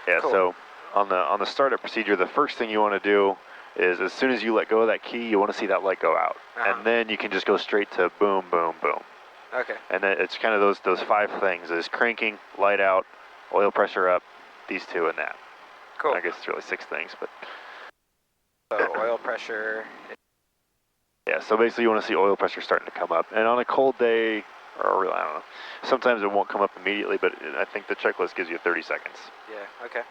Yeah, cool. so on the startup procedure, the first thing you want to do is as soon as you let go of that key, you want to see that light go out. And then you can just go straight to boom, boom, boom. Okay. And then it's kind of those 5 things is cranking, light out, oil pressure up, these 2 and that. Cool. I guess it's really 6 things, but. So oil pressure. Yeah, so basically you want to see oil pressure starting to come up. And on a cold day, or I don't know, sometimes it won't come up immediately, but I think the checklist gives you 30 seconds. Yeah, okay.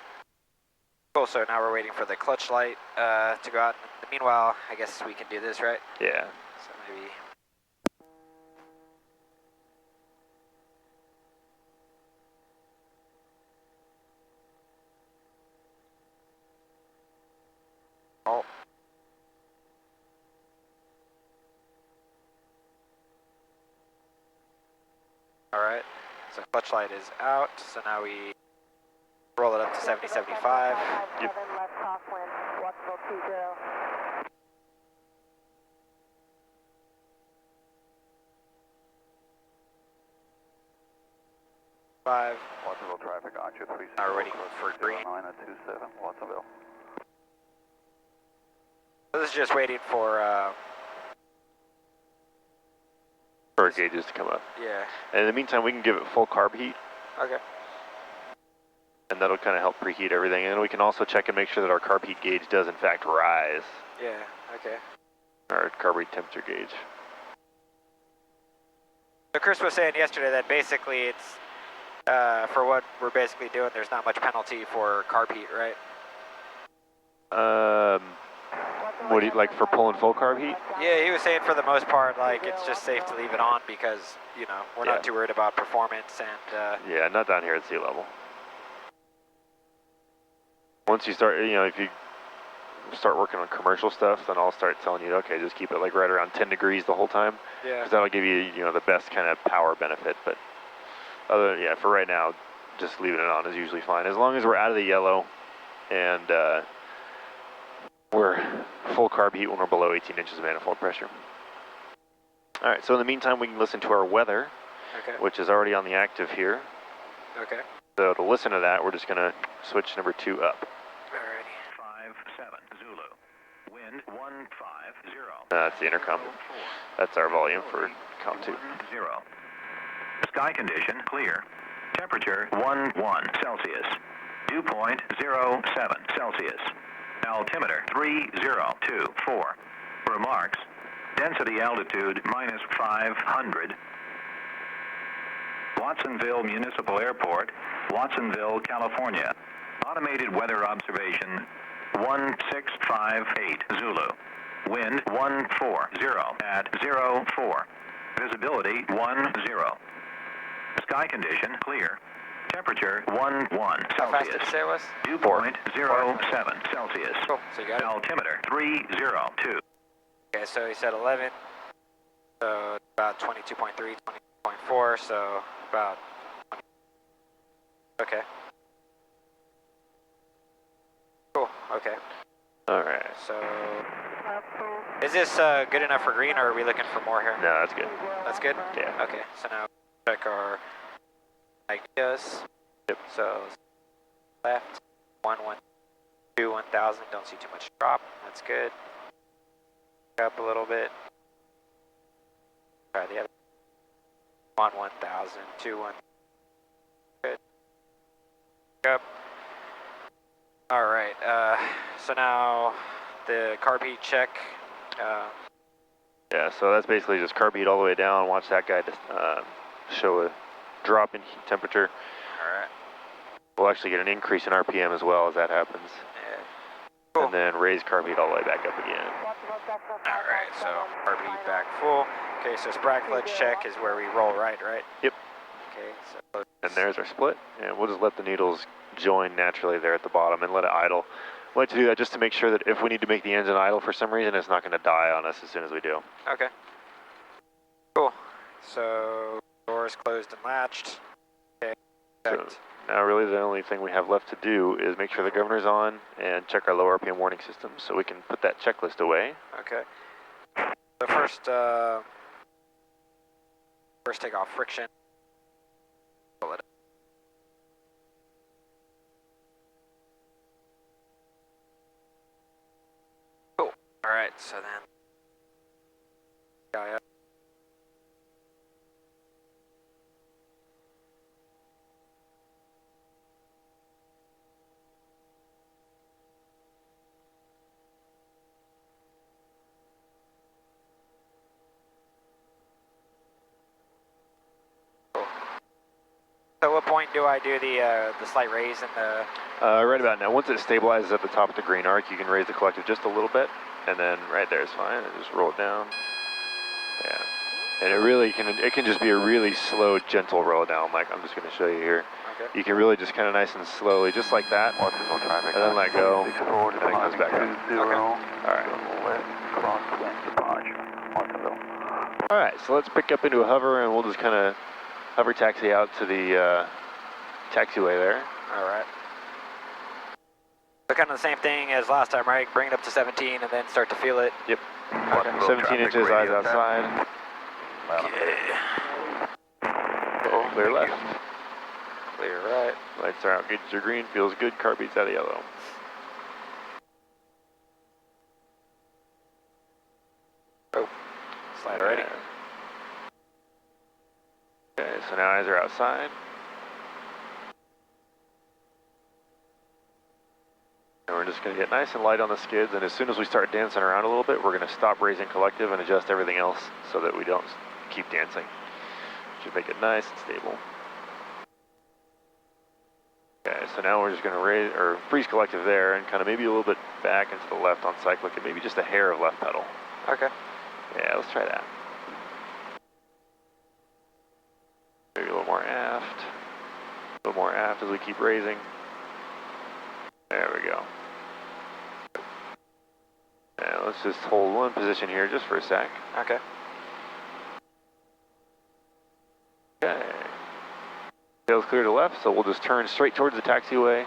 Cool, so now we're waiting for the clutch light to go out. Meanwhile, I guess we can do this, right? Yeah. So maybe... Oh. Alright, so clutch light is out, so now we roll it up to 70, 75. Yep. Left crosswind, watchable 20. 5. Watsonville traffic, Archer 36. Now we're waiting for green. 9 at 27, Watsonville. So this is just waiting for gauges to come up. yeah. And in the meantime, we can give it full carb heat. Okay. And that'll kind of help preheat everything. And we can also check and make sure that our carb heat gauge does in fact rise. Yeah, okay. Our carburetor temperature gauge. So Chris was saying yesterday that basically it's, for what we're basically doing, there's not much penalty for carb heat, right? What do you, like for pulling full carb heat? Yeah, he was saying for the most part, like, it's just safe to leave it on because, you know, we're not too worried about performance and... Yeah, not down here at sea level. Once you start, you know, if you start working on commercial stuff, then I'll start telling you, okay, just keep it like right around 10 degrees the whole time. Yeah. Because that'll give you, you know, the best kind of power benefit. But other than, yeah, for right now, just leaving it on is usually fine. As long as we're out of the yellow and we're full carb heat when we're below 18 inches of manifold pressure. All right, so in the meantime, we can listen to our weather, which is already on the active here. Okay. So to listen to that, we're just going to switch number 2 up. Alrighty. 57 Zulu. Wind 150. That's the intercom. That's our volume for count 2. 0. Sky condition clear. Temperature 11 Celsius. Dew point 07 Celsius. Altimeter 3024. Remarks. Density altitude minus 500. Watsonville Municipal Airport, Watsonville, California. Automated weather observation 1658 Zulu. Wind 140 at 04. Visibility 10. Sky condition clear. Temperature 11 Celsius. How fast did you say it was? Dew point 07 Celsius. Cool, so you got it. Altimeter 302. Okay, so he said 11, so about 22.3, 20.4, so about 20. Okay. Cool, okay. All right. So, is this good enough for green, or are we looking for more here? No, that's good. That's good? Yeah. Okay, so now check our ideas. Yep. So, left, 1, 1, 2, 1000, don't see too much drop, that's good. Up a little bit. Try the other. 1, 1000, 2, 1. Good. Up. All right. So now the carb heat check. Yeah, so that's basically just carb heat all the way down. Watch that guy show a drop in heat temperature. All right. We'll actually get an increase in RPM as well as that happens. Yeah. Cool. And then raise carb heat all the way back up again. All right. So carb heat back full. Okay. So spark let's check is where we roll right. Yep. Okay. So. And there's our split, and we'll just let the needles join naturally there at the bottom and let it idle. We like to do that just to make sure that if we need to make the engine idle for some reason, it's not going to die on us as soon as we do. Okay. Cool. So doors closed and latched. Okay. So now really the only thing we have left to do is make sure the governor's on and check our low RPM warning system so we can put that checklist away. Okay. The first takeoff friction. Alright, so then... Guy up. So what point do I do the slight raise in the... Right about now. Once it stabilizes at the top of the green arc, you can raise the collective just a little bit, and then right there is fine, and just roll it down. Yeah. And it can just be a really slow, gentle roll down, like I'm just going to show you here. Okay. You can really just kind of nice and slowly, just like that, and then let go, and then it comes back up. Alright. Alright, so let's pick up into a hover, and we'll just kind of hover taxi out to the taxiway there. Alright. So kind of the same thing as last time, right? Bring it up to 17 and then start to feel it. Yep. Okay. 17 inches, eyes outside. Okay. Clear left. Clear right. Lights are out, gauges are green, feels good, car beats out of yellow. Oh, slide ready. Okay, so now eyes are outside. And we're just going to get nice and light on the skids, and as soon as we start dancing around a little bit, we're going to stop raising collective and adjust everything else so that we don't keep dancing. Should make it nice and stable. Okay, so now we're just going to raise or freeze collective there, and kind of maybe a little bit back into the left on cyclic, and maybe just a hair of left pedal. Okay. Yeah, let's try that. Maybe a little more aft. A little more aft as we keep raising. There we go. Now let's just hold one position here just for a sec. Okay. Okay. Tail's clear to left, so we'll just turn straight towards the taxiway.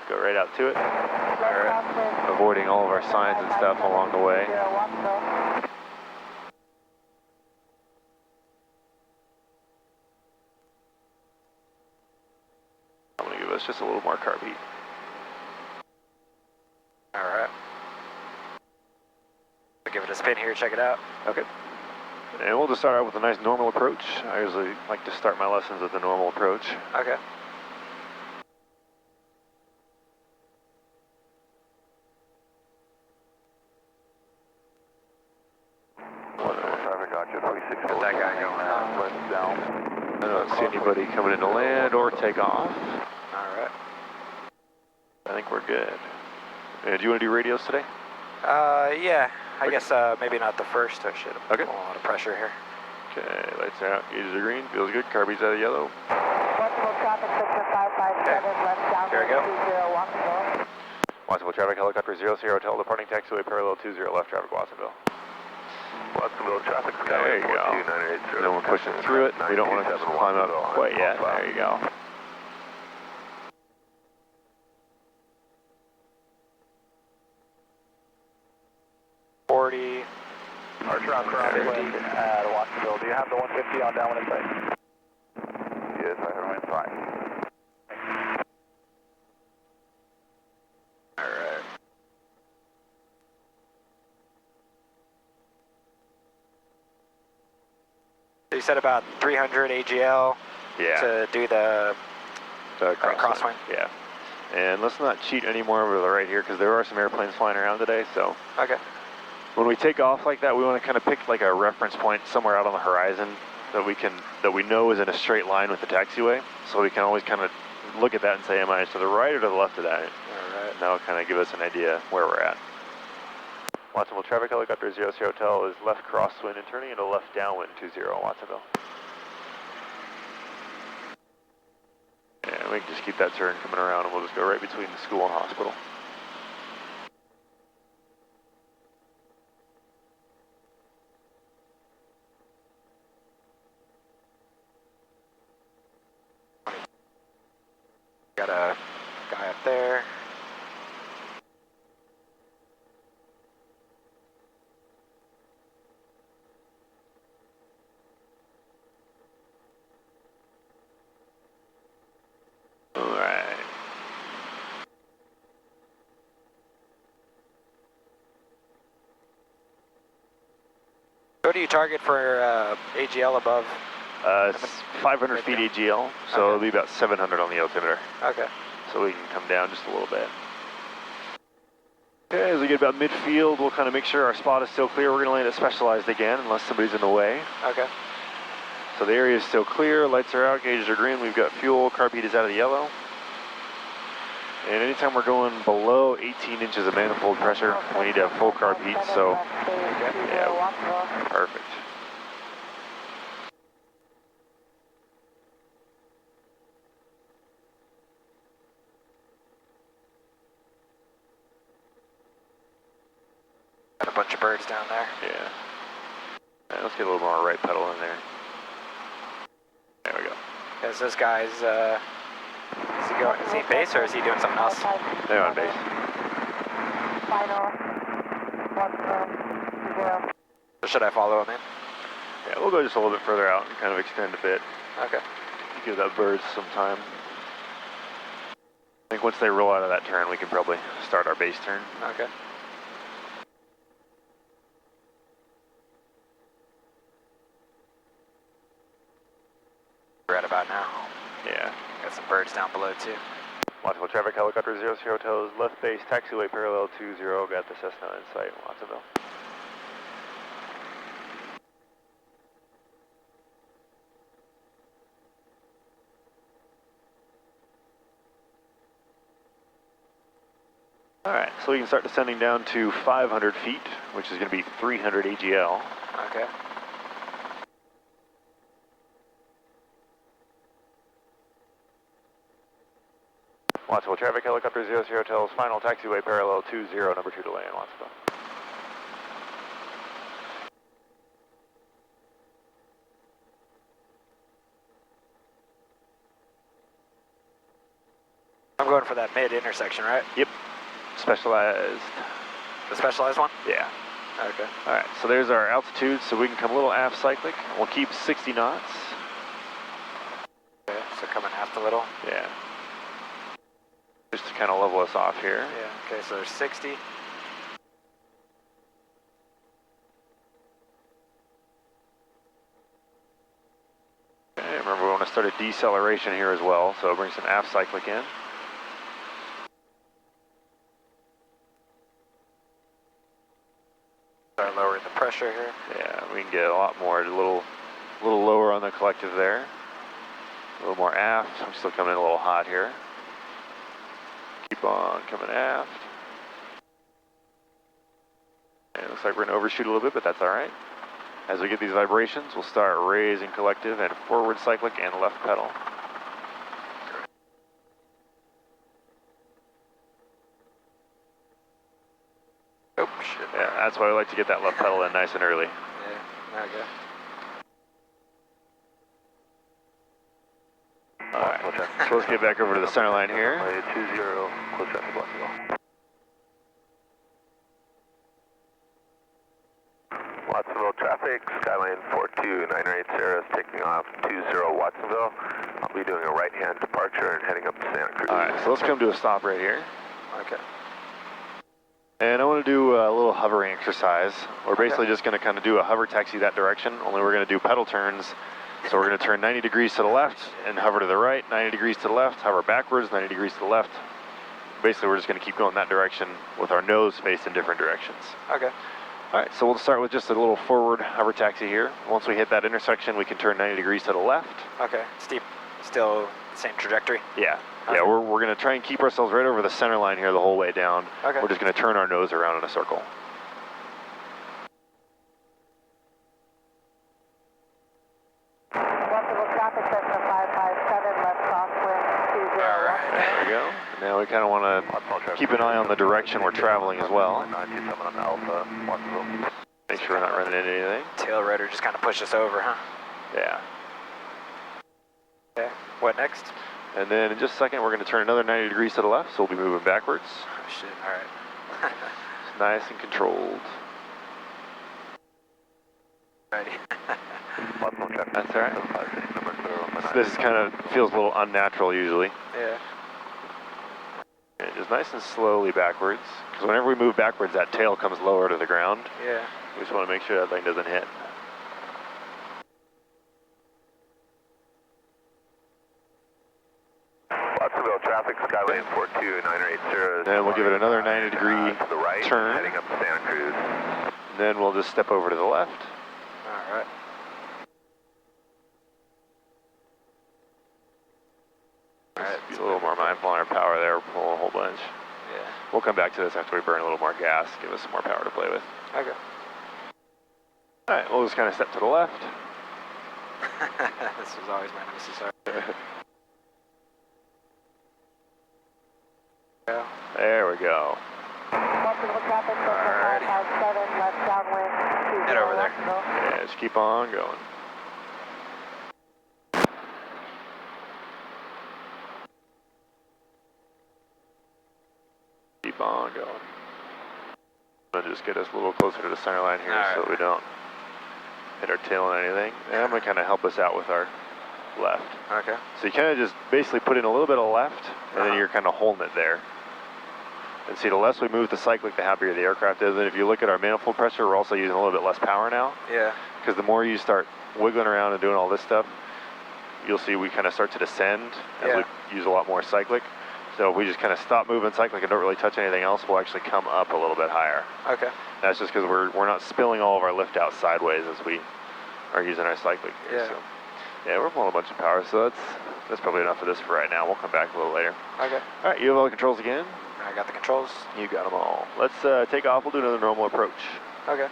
Go right out to it. Alright. Avoiding all of our signs and stuff along the way. I'm going to give us just a little more car beat. Alright. I'll give it a spin here, check it out. Okay. And we'll just start out with a nice normal approach. I usually like to start my lessons with a normal approach. Okay. Got that guy going on. I don't see anybody coming into land or take off. Alright. I think we're good. Do you want to do radios today? Yeah. I Okay. guess maybe not the first. I should have Okay. a lot of pressure here. Okay, lights are out, gauges are green, feels good, car beats out of yellow. Watchable traffic, sector 557, left downwind Here we go. 20, Watsonville. Watchable traffic, helicopter 00 Hotel, departing taxiway parallel 20 left traffic, Watsonville. Watsonville traffic. There you go. And then we're pushing through it. We don't want to just climb up quite yet. There you go. Archer on crosswind at Watsonville. Do you have the 150 on downwind in sight? Yes, I have it in sight. Alright. So you said about 300 AGL Yeah. to do the crosswind. Yeah. And let's not cheat anymore over the right here because there are some airplanes flying around today. So Okay. when we take off like that, we want to kind of pick like a reference point somewhere out on the horizon that we know is in a straight line with the taxiway. So we can always kind of look at that and say, am I to the right or to the left of that? Alright. That'll kind of give us an idea where we're at. Watsonville traffic, helicopter 00 Hotel is left crosswind and turning into left downwind 20 Watsonville. Yeah, we can just keep that turn coming around and we'll just go right between the school and hospital. Got a guy up there. Alright. What do you target for AGL above? It's 500 feet AGL, so it'll be about 700 on the altimeter. Okay. So we can come down just a little bit. Okay, as we get about midfield, we'll kind of make sure our spot is still clear. We're going to land at specialized again, unless somebody's in the way. Okay. So the area is still clear, lights are out, gauges are green, we've got fuel, carb heat is out of the yellow. And anytime we're going below 18 inches of manifold pressure, we need to have full carb heat, so yeah, perfect. Got a bunch of birds down there. Yeah. Right, let's get a little more right pedal in there. There we go. Is this guy's, is he base or is he doing something else? They're on base. Final. 1 0. So should I follow him in? Yeah, we'll go just a little bit further out and kind of extend a bit. Okay. Give that birds some time. I think once they roll out of that turn, we can probably start our base turn. Okay. Right about now. Yeah. Got some birds down below too. Watchable traffic, helicopter 00 hotels, left base, taxiway parallel 20, got the Cessna in sight, Watsonville. Alright, so we can start descending down to 500 feet, which is going to be 300 AGL. Okay. Watsonville traffic, helicopter 00 hotels, final taxiway parallel 20, number 2 delay in Watsonville. I'm going for that mid intersection, right? Yep. Specialized. The specialized one? Yeah. Okay. Alright, so there's our altitude, so we can come a little aft cyclic. We'll keep 60 knots. Okay, so coming aft a little. Yeah. Just to kind of level us off here. Yeah, okay, so there's 60. Okay, remember we want to start a deceleration here as well, so bring some aft cyclic in. Start lowering the pressure here. Yeah, we can get a lot more, a little lower on the collective there. A little more aft. I'm still coming in a little hot here. Keep on coming aft. And it looks like we're going to overshoot a little bit, but that's all right. As we get these vibrations, we'll start raising collective and forward cyclic and left pedal. Oh, shit. Yeah, that's why we like to get that left pedal in nice and early. Yeah, okay. Alright, so let's get back over to the center line here. 20, close traffic, Watsonville. Watsonville traffic, Skyline 42998 Sarah is taking off 20 Watsonville. I'll be doing a right-hand departure and heading up to Santa Cruz. Alright, so let's come to a stop right here. Okay. And I want to do a little hovering exercise. We're basically just going to kind of do a hover taxi that direction, only we're going to do pedal turns. So we're going to turn 90 degrees to the left and hover to the right, 90 degrees to the left, hover backwards, 90 degrees to the left. Basically, we're just going to keep going that direction with our nose faced in different directions. Okay. All right, so we'll start with just a little forward hover taxi here. Once we hit that intersection, we can turn 90 degrees to the left. Okay. Steep. Still the same trajectory? Yeah. Okay. Yeah, we're going to try and keep ourselves right over the center line here the whole way down. Okay. We're just going to turn our nose around in a circle. Traffic Cessna 557, left crosswind 20. All right. There we go. Now we kind of want to keep an eye on the direction we're traveling as well. 927 on Alpha, Watsonville. Make sure we're not running into anything. Tail rudder just kind of pushed us over, huh? Yeah. Okay. What next? And then in just a second, we're going to turn another 90 degrees to the left, so we'll be moving backwards. Oh, shit. All right. It's nice and controlled. Ready. That's all right. This kind of feels a little unnatural usually. Yeah. And just nice and slowly backwards. Because whenever we move backwards, that tail comes lower to the ground. Yeah. We just want to make sure that thing doesn't hit. Skylane 42980. Then we'll give it another 90-degree to the right, turn. heading up to Santa Cruz. Then we'll just step over to the left. All right. Alright, be a little more mindful on our power there, pull a whole bunch. Yeah. We'll come back to this after we burn a little more gas, give us some more power to play with. Okay. Alright, we'll just kind of step to the left. This was always my nemesis. Yeah. There we go. Alrighty. Head over there. Yeah, just keep on going. Keep on going. And just get us a little closer to the center line here so we don't hit our tail on anything. And I'm going to kind of help us out with our left. Okay. So you kind of just basically put in a little bit of left, and then you're kind of holding it there. And see, the less we move the cyclic, the happier the aircraft is. And if you look at our manifold pressure, we're also using a little bit less power now. Yeah. Because the more you start wiggling around and doing all this stuff, you'll see we kind of start to descend as we use a lot more cyclic. So if we just kind of stop moving cyclic and don't really touch anything else, we'll actually come up a little bit higher. Okay. That's just because we're not spilling all of our lift out sideways as we are using our cyclic here. Yeah. So, yeah, we're pulling a bunch of power, so that's probably enough of this for right now. We'll come back a little later. Okay. All right, you have all the controls again? I got the controls. You got them all. Let's take off. We'll do another normal approach. Okay.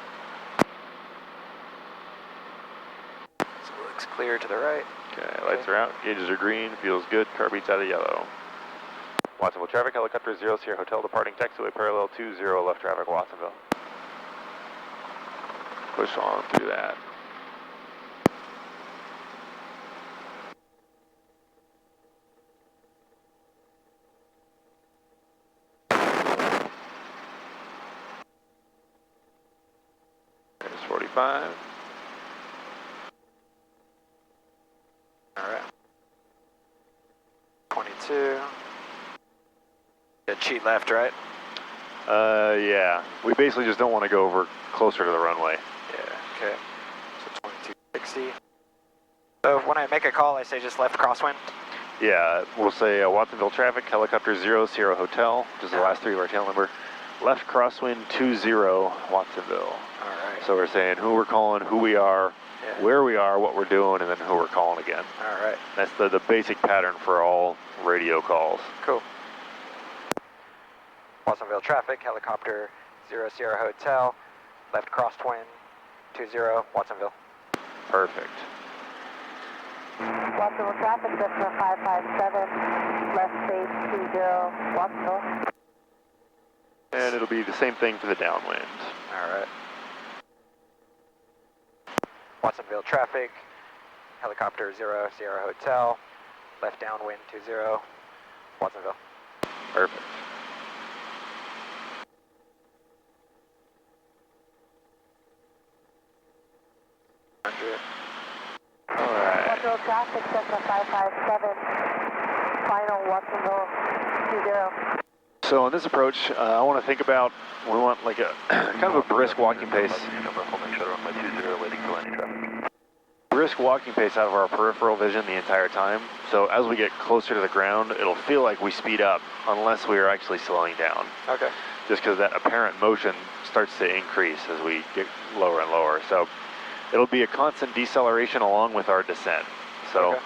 So it looks clear to the right. Okay, lights are out. Gauges are green. Feels good. Car beats out of yellow. Watsonville traffic, helicopter 0 Sierra Hotel departing taxiway parallel 20 left traffic Watsonville. Push on through that. There's 45. All right. 22. Cheat left, right? Yeah. We basically just don't want to go over closer to the runway. Yeah, okay. So 2260. So when I make a call, I say just left crosswind? Yeah, we'll say Watsonville traffic, helicopter 0 Sierra Hotel, which is the last three of our tail number. Left crosswind 20 Watsonville. All right. So we're saying who we're calling, who we are, where we are, what we're doing, and then who we're calling again. All right. That's the basic pattern for all radio calls. Cool. Watsonville traffic, helicopter 0 Sierra Hotel, left crosswind 20 Watsonville. Perfect. Watsonville traffic, Cessna 557, left base 20, Watsonville. And it'll be the same thing for the downwind. All right. Watsonville traffic, helicopter 0 Sierra Hotel, left downwind 20, Watsonville. Perfect. All right. Watsonville traffic, Cessna 557, final Watsonville 20. So on this approach, I want to think about, we want like a kind of a brisk walking pace. Brisk walking pace out of our peripheral vision the entire time. So as we get closer to the ground, it'll feel like we speed up unless we are actually slowing down. Okay. Just because that apparent motion starts to increase as we get lower and lower. So it'll be a constant deceleration along with our descent. So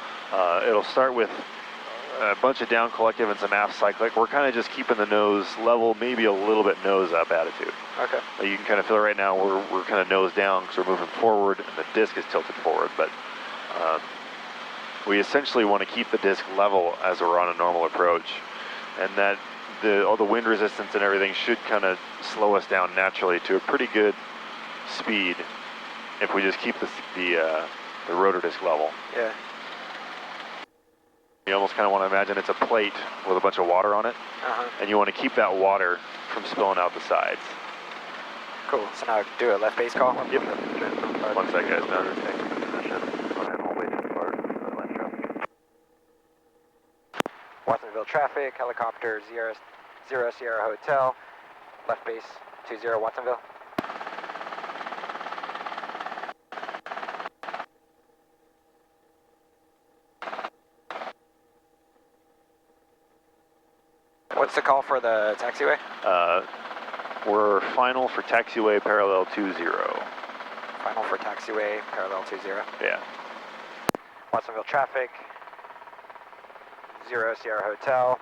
it'll start with a bunch of down collective and some aft cyclic. We're kind of just keeping the nose level, maybe a little bit nose up attitude. Okay. You can kind of feel right now we're kind of nose down because we're moving forward and the disc is tilted forward. But we essentially want to keep the disc level as we're on a normal approach, and that all the wind resistance and everything should kind of slow us down naturally to a pretty good speed if we just keep the rotor disc level. Yeah. You almost kind of want to imagine it's a plate with a bunch of water on it, and you want to keep that water from spilling out the sides. Cool. So now do a left base call? Yep. Once that guy's done. Watsonville traffic, helicopter 0 Sierra Hotel, left base 20 Watsonville. What's the call for the taxiway? We're final for taxiway parallel 20. Final for taxiway, parallel 20. Yeah. Watsonville traffic, 0 Sierra Hotel.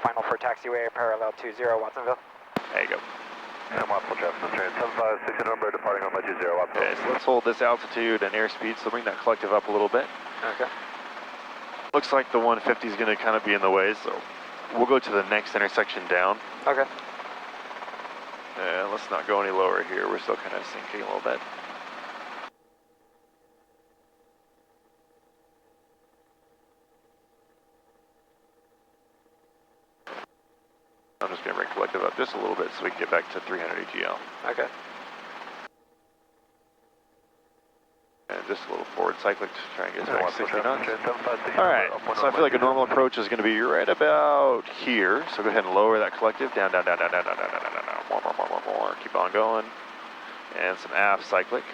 Final for taxiway, parallel 20, Watsonville. There you go. And Watsonville traffic, train 756 number departing on my 20, Watsonville. Okay, so let's hold this altitude and airspeed, so bring that collective up a little bit. Okay. Looks like the 150 is going to kind of be in the way, so we'll go to the next intersection down. Okay. Let's not go any lower here. We're still kind of sinking a little bit. I'm just going to bring collective up just a little bit so we can get back to 300 AGL. Okay. And just a little forward cyclic to try and get back to 60 knots. All Alright, so I feel like a normal approach is going to be right about here. So go ahead and lower that collective. Down, down, down, down, down, down, down, down, down, down. More, more, more, more, more. Keep on going. And some aft cyclic.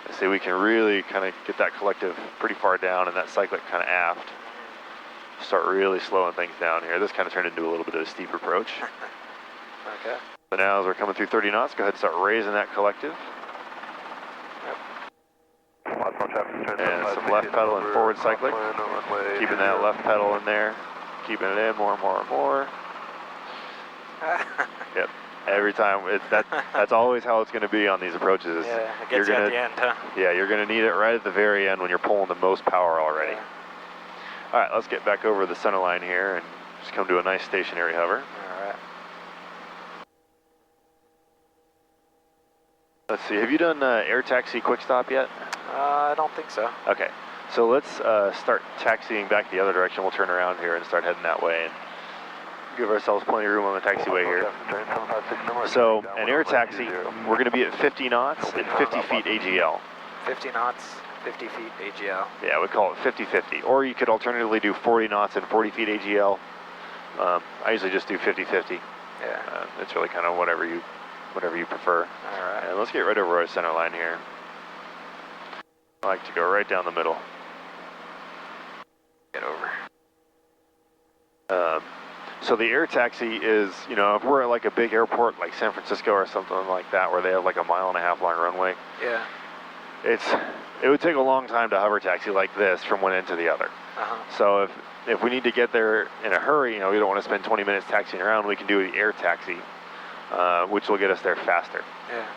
And see, we can really kind of get that collective pretty far down and that cyclic kind of aft. Start really slowing things down here. This kind of turned into a little bit of a steep approach. Okay. So now as we're coming through 30 knots, go ahead and start raising that collective. And some left pedal and forward cyclic. Keeping that left pedal in there. Keeping it in more and more and more. Yep. Every time. That's always how it's going to be on these approaches. Yeah, it gets you at the end, huh? Yeah, you're going to need it right at the very end when you're pulling the most power already. Yeah. All right, let's get back over the center line here and just come to a nice stationary hover. All right. Let's see, have you done air taxi quick stop yet? I don't think so. Okay, so let's start taxiing back the other direction. We'll turn around here and start heading that way and give ourselves plenty of room on the taxiway here. So an air taxi, we're going to be at 50 knots and 50 feet AGL. 50 knots, 50 feet AGL. Yeah, we call it 50-50. Or you could alternatively do 40 knots and 40 feet AGL. I usually just do 50-50. Yeah. It's really kind of whatever you prefer. All right. And let's get right over our center line here. I like to go right down the middle. Get over. So the air taxi is, you know, if we're at like a big airport like San Francisco or something like that where they have like a 1.5 mile long runway, Yeah. it would take a long time to hover taxi like this from one end to the other. Uh-huh. So if we need to get there in a hurry, you know, we don't want to spend 20 minutes taxiing around, we can do the air taxi, which will get us there faster. Yeah.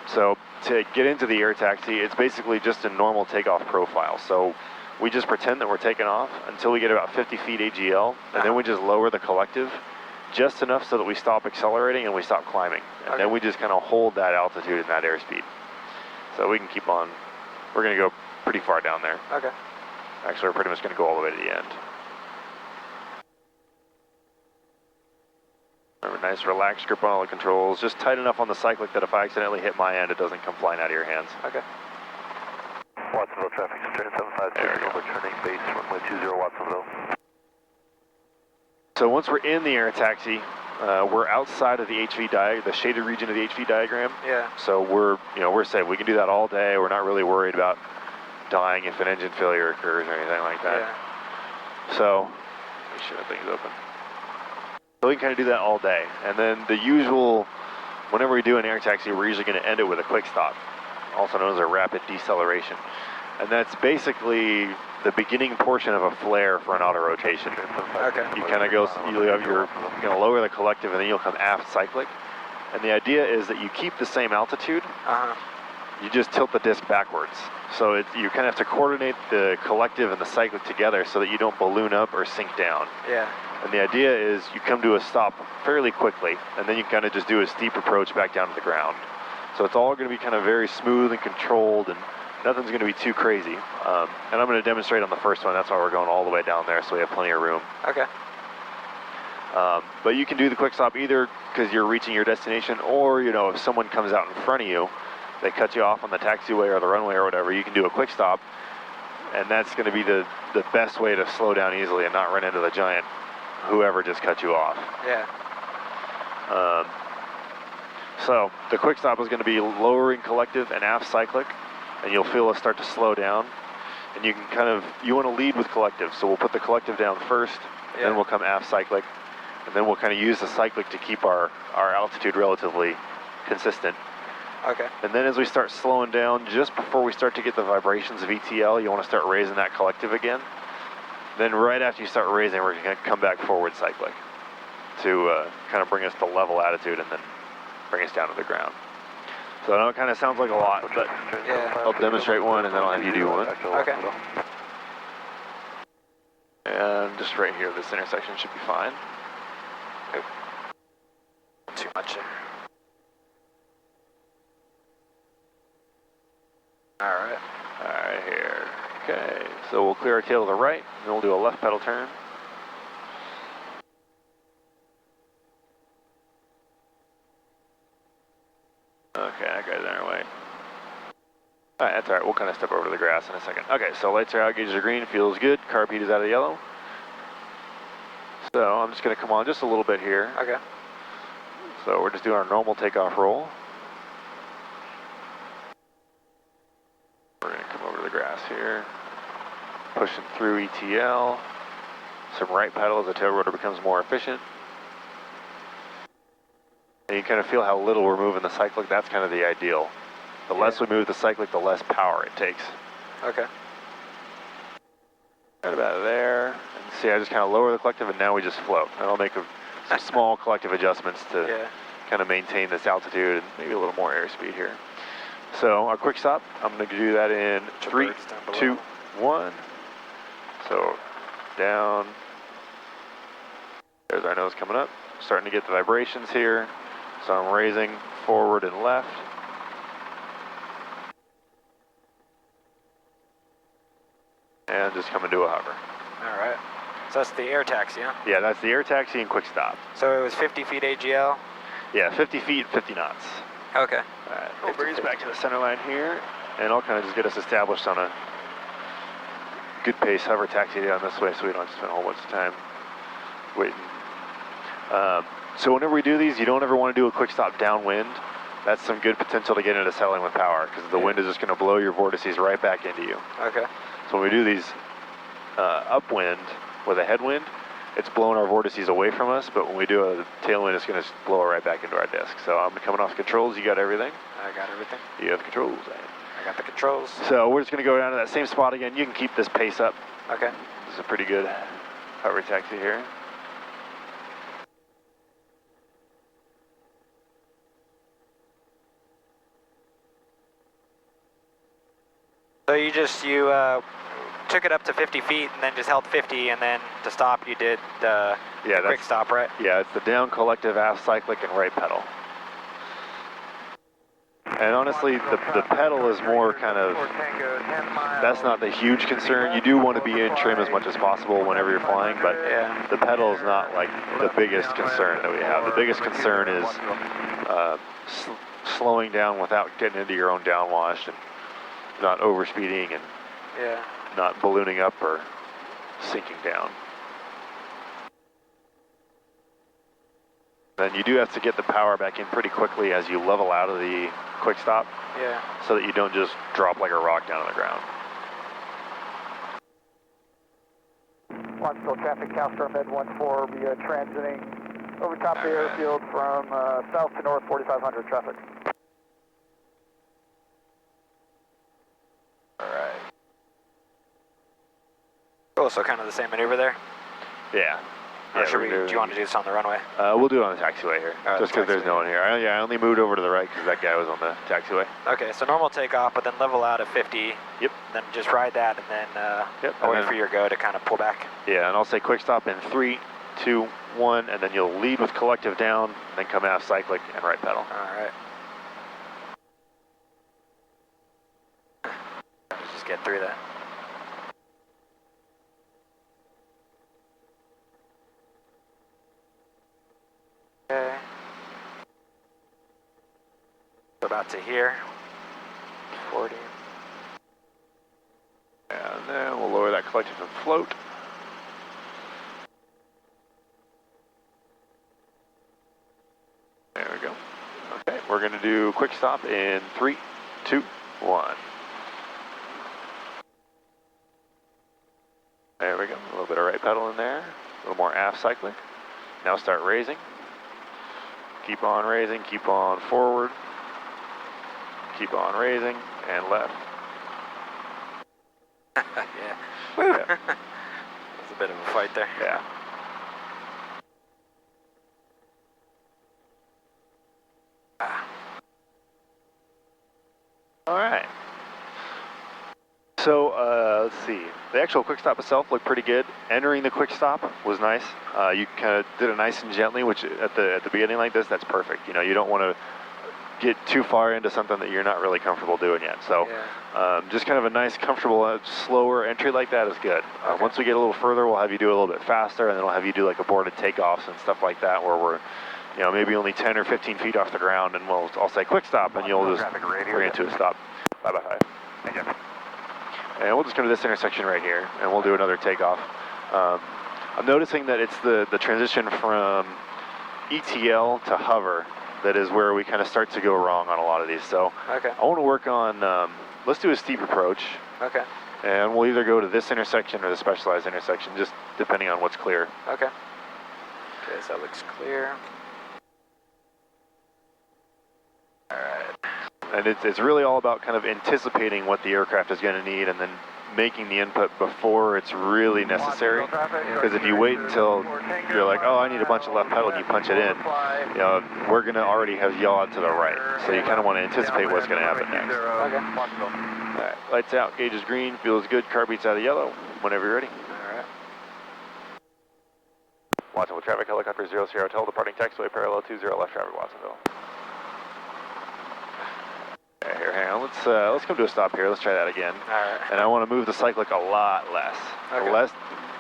So to get into the air taxi, it's basically just a normal takeoff profile. So we just pretend that we're taking off until we get about 50 feet AGL, and then we just lower the collective just enough so that we stop accelerating and we stop climbing. And then we just kind of hold that altitude and that airspeed. So we can keep on, we're going to go pretty far down there. Okay. Actually, we're pretty much going to go all the way to the end. Remember, nice relaxed grip on all the controls, just tight enough on the cyclic that if I accidentally hit my end, it doesn't come flying out of your hands. Okay. Watsonville traffic, train 756, returning base, runway 20, Watsonville. So once we're in the air taxi, we're outside of the HV the shaded region of the HV diagram. Yeah. So we're safe. We can do that all day. We're not really worried about dying if an engine failure occurs or anything like that. Yeah. So make sure that thing's open. So we can kind of do that all day. And then the usual, whenever we do an air taxi, we're usually going to end it with a quick stop, also known as a rapid deceleration. And that's basically the beginning portion of a flare for an autorotation. Okay. You kind of go, you're going to lower the collective and then you'll come aft cyclic. And the idea is that you keep the same altitude, Uh-huh. you just tilt the disc backwards. So you kind of have to coordinate the collective and the cyclic together so that you don't balloon up or sink down. Yeah. And the idea is you come to a stop fairly quickly, and then you kind of just do a steep approach back down to the ground. So it's all going to be kind of very smooth and controlled, and nothing's going to be too crazy. And I'm going to demonstrate on the first one. That's why we're going all the way down there, so we have plenty of room. Okay. But you can do the quick stop either because you're reaching your destination, or, you know, if someone comes out in front of you, they cut you off on the taxiway or the runway or whatever, you can do a quick stop, and that's going to be the best way to slow down easily and not run into the giant whoever just cut you off. Yeah. So the quick stop is going to be lowering collective and aft cyclic, and you'll feel it start to slow down. And you can you want to lead with collective, so we'll put the collective down first, then we'll come aft cyclic, and then we'll kind of use the cyclic to keep our altitude relatively consistent. Okay. And then as we start slowing down, just before we start to get the vibrations of ETL, you want to start raising that collective again. Then right after you start raising, we're going to come back forward cyclic to kind of bring us to level attitude and then bring us down to the ground. So I know it kind of sounds like a lot, but I'll demonstrate one and then I'll have you do one. Okay. And just right here, this intersection should be fine. Too much there. Alright. Alright, here. Okay, so we'll clear our tail to the right, and then we'll do a left pedal turn. Okay, that guy's in our way. Alright, that's alright, we'll kind of step over to the grass in a second. Okay, so lights are out, gauges are green, feels good, carb heat is out of yellow. So I'm just going to come on just a little bit here. Okay. So we're just doing our normal takeoff roll. We're going to come over to the grass here, pushing through ETL, some right pedal as the tail rotor becomes more efficient. And you kind of feel how little we're moving the cyclic. That's kind of the ideal. The less we move the cyclic, the less power it takes. Okay. Right about there. And see, I just kind of lower the collective and now we just float. And I'll make some small collective adjustments to kind of maintain this altitude and maybe a little more airspeed here. So our quick stop, I'm going to do that in 3, 2, 1. So down. There's our nose coming up. Starting to get the vibrations here. So I'm raising forward and left. And just coming to a hover. Alright. So that's the air taxi, huh? Yeah, that's the air taxi and quick stop. So it was 50 feet AGL? Yeah, 50 feet, 50 knots. Okay. Alright, we'll bring us back to the center line here, and I'll kind of just get us established on a good pace hover taxi down this way so we don't have to spend a whole bunch of time waiting. So whenever we do these, you don't ever want to do a quick stop downwind. That's some good potential to get into settling with power, because the wind is just going to blow your vortices right back into you. Okay. So when we do these upwind with a headwind, it's blowing our vortices away from us, but when we do a tailwind, it's going to blow it right back into our disc. So I'm coming off controls. You got everything? I got everything. You have controls. I got the controls. So we're just going to go down to that same spot again. You can keep this pace up. Okay. This is a pretty good hover taxi here. So you took it up to 50 feet and then just held 50, and then to stop you did the quick stop, right? Yeah, it's the down collective, aft cyclic, and right pedal. And honestly, the pedal is more kind of, that's not the huge concern. You do want to be in trim as much as possible whenever you're flying, but the pedal is not like the biggest concern that we have. The biggest concern is slowing down without getting into your own downwash and not overspeeding and not ballooning up or sinking down. Then you do have to get the power back in pretty quickly as you level out of the quick stop. Yeah. So that you don't just drop like a rock down on the ground. Untitled Chapter, Stroh Med 14, we are transiting over top the airfield from south to north 4500 traffic. Alright. Cool, so kind of the same maneuver there? Yeah. Or do you want to do this on the runway? We'll do it on the taxiway here, just because there's no one here. I only moved over to the right because that guy was on the taxiway. Okay, so normal takeoff, but then level out at 50. Yep. Then just ride that, and then I'll wait for your go to kind of pull back. Yeah, and I'll say quick stop in 3, 2, 1, and then you'll lead with collective down, then come aft cyclic and right pedal. All right. Let's just get through that. Okay. About to here. 40. And then we'll lower that collective and float. There we go. Okay, we're going to do quick stop in 3, 2, 1. There we go. A little bit of right pedal in there. little more aft cyclic. Now start raising. Keep on raising, keep on forward. Keep on raising, and left. Yeah. Woo! Yeah. That's a bit of a fight there. Yeah. All right. So let's see. The actual quick stop itself looked pretty good. Entering the quick stop was nice. You kind of did it nice and gently, which at the beginning like this, that's perfect. You know, you don't want to get too far into something that you're not really comfortable doing yet. So just kind of a nice, comfortable, slower entry like that is good. Okay. Once we get a little further, we'll have you do it a little bit faster, and then we'll have you do like aborted takeoffs and stuff like that, where we're, you know, maybe only 10 or 15 feet off the ground, and I'll say quick stop, and you'll just bring it to a stop. Bye-bye. Thank you. And we'll just go to this intersection right here, and we'll do another takeoff. I'm noticing that it's the transition from ETL to hover that is where we kind of start to go wrong on a lot of these. So Okay. I want to work on, let's do a steep approach, Okay. and we'll either go to this intersection or the specialized intersection, just depending on what's clear. Okay. Okay, so that looks clear. Alright. And it's really all about kind of anticipating what the aircraft is going to need and then making the input before it's really necessary. Because if you wait until you're like, oh, I need a bunch of left pedal, and you punch it in, you know, we're going to already have yaw to the right. So you kind of want to anticipate what's going to happen next. Okay. All right, lights out, gauge is green, feels good, car beats out of yellow. Whenever you're ready. Alright. Watsonville traffic, helicopter 00 Hotel, departing taxiway parallel 20 left traffic, Watsonville. Okay, here, hang on. Let's come to a stop here. Let's try that again. Alright. And I want to move the cyclic a lot less. Okay.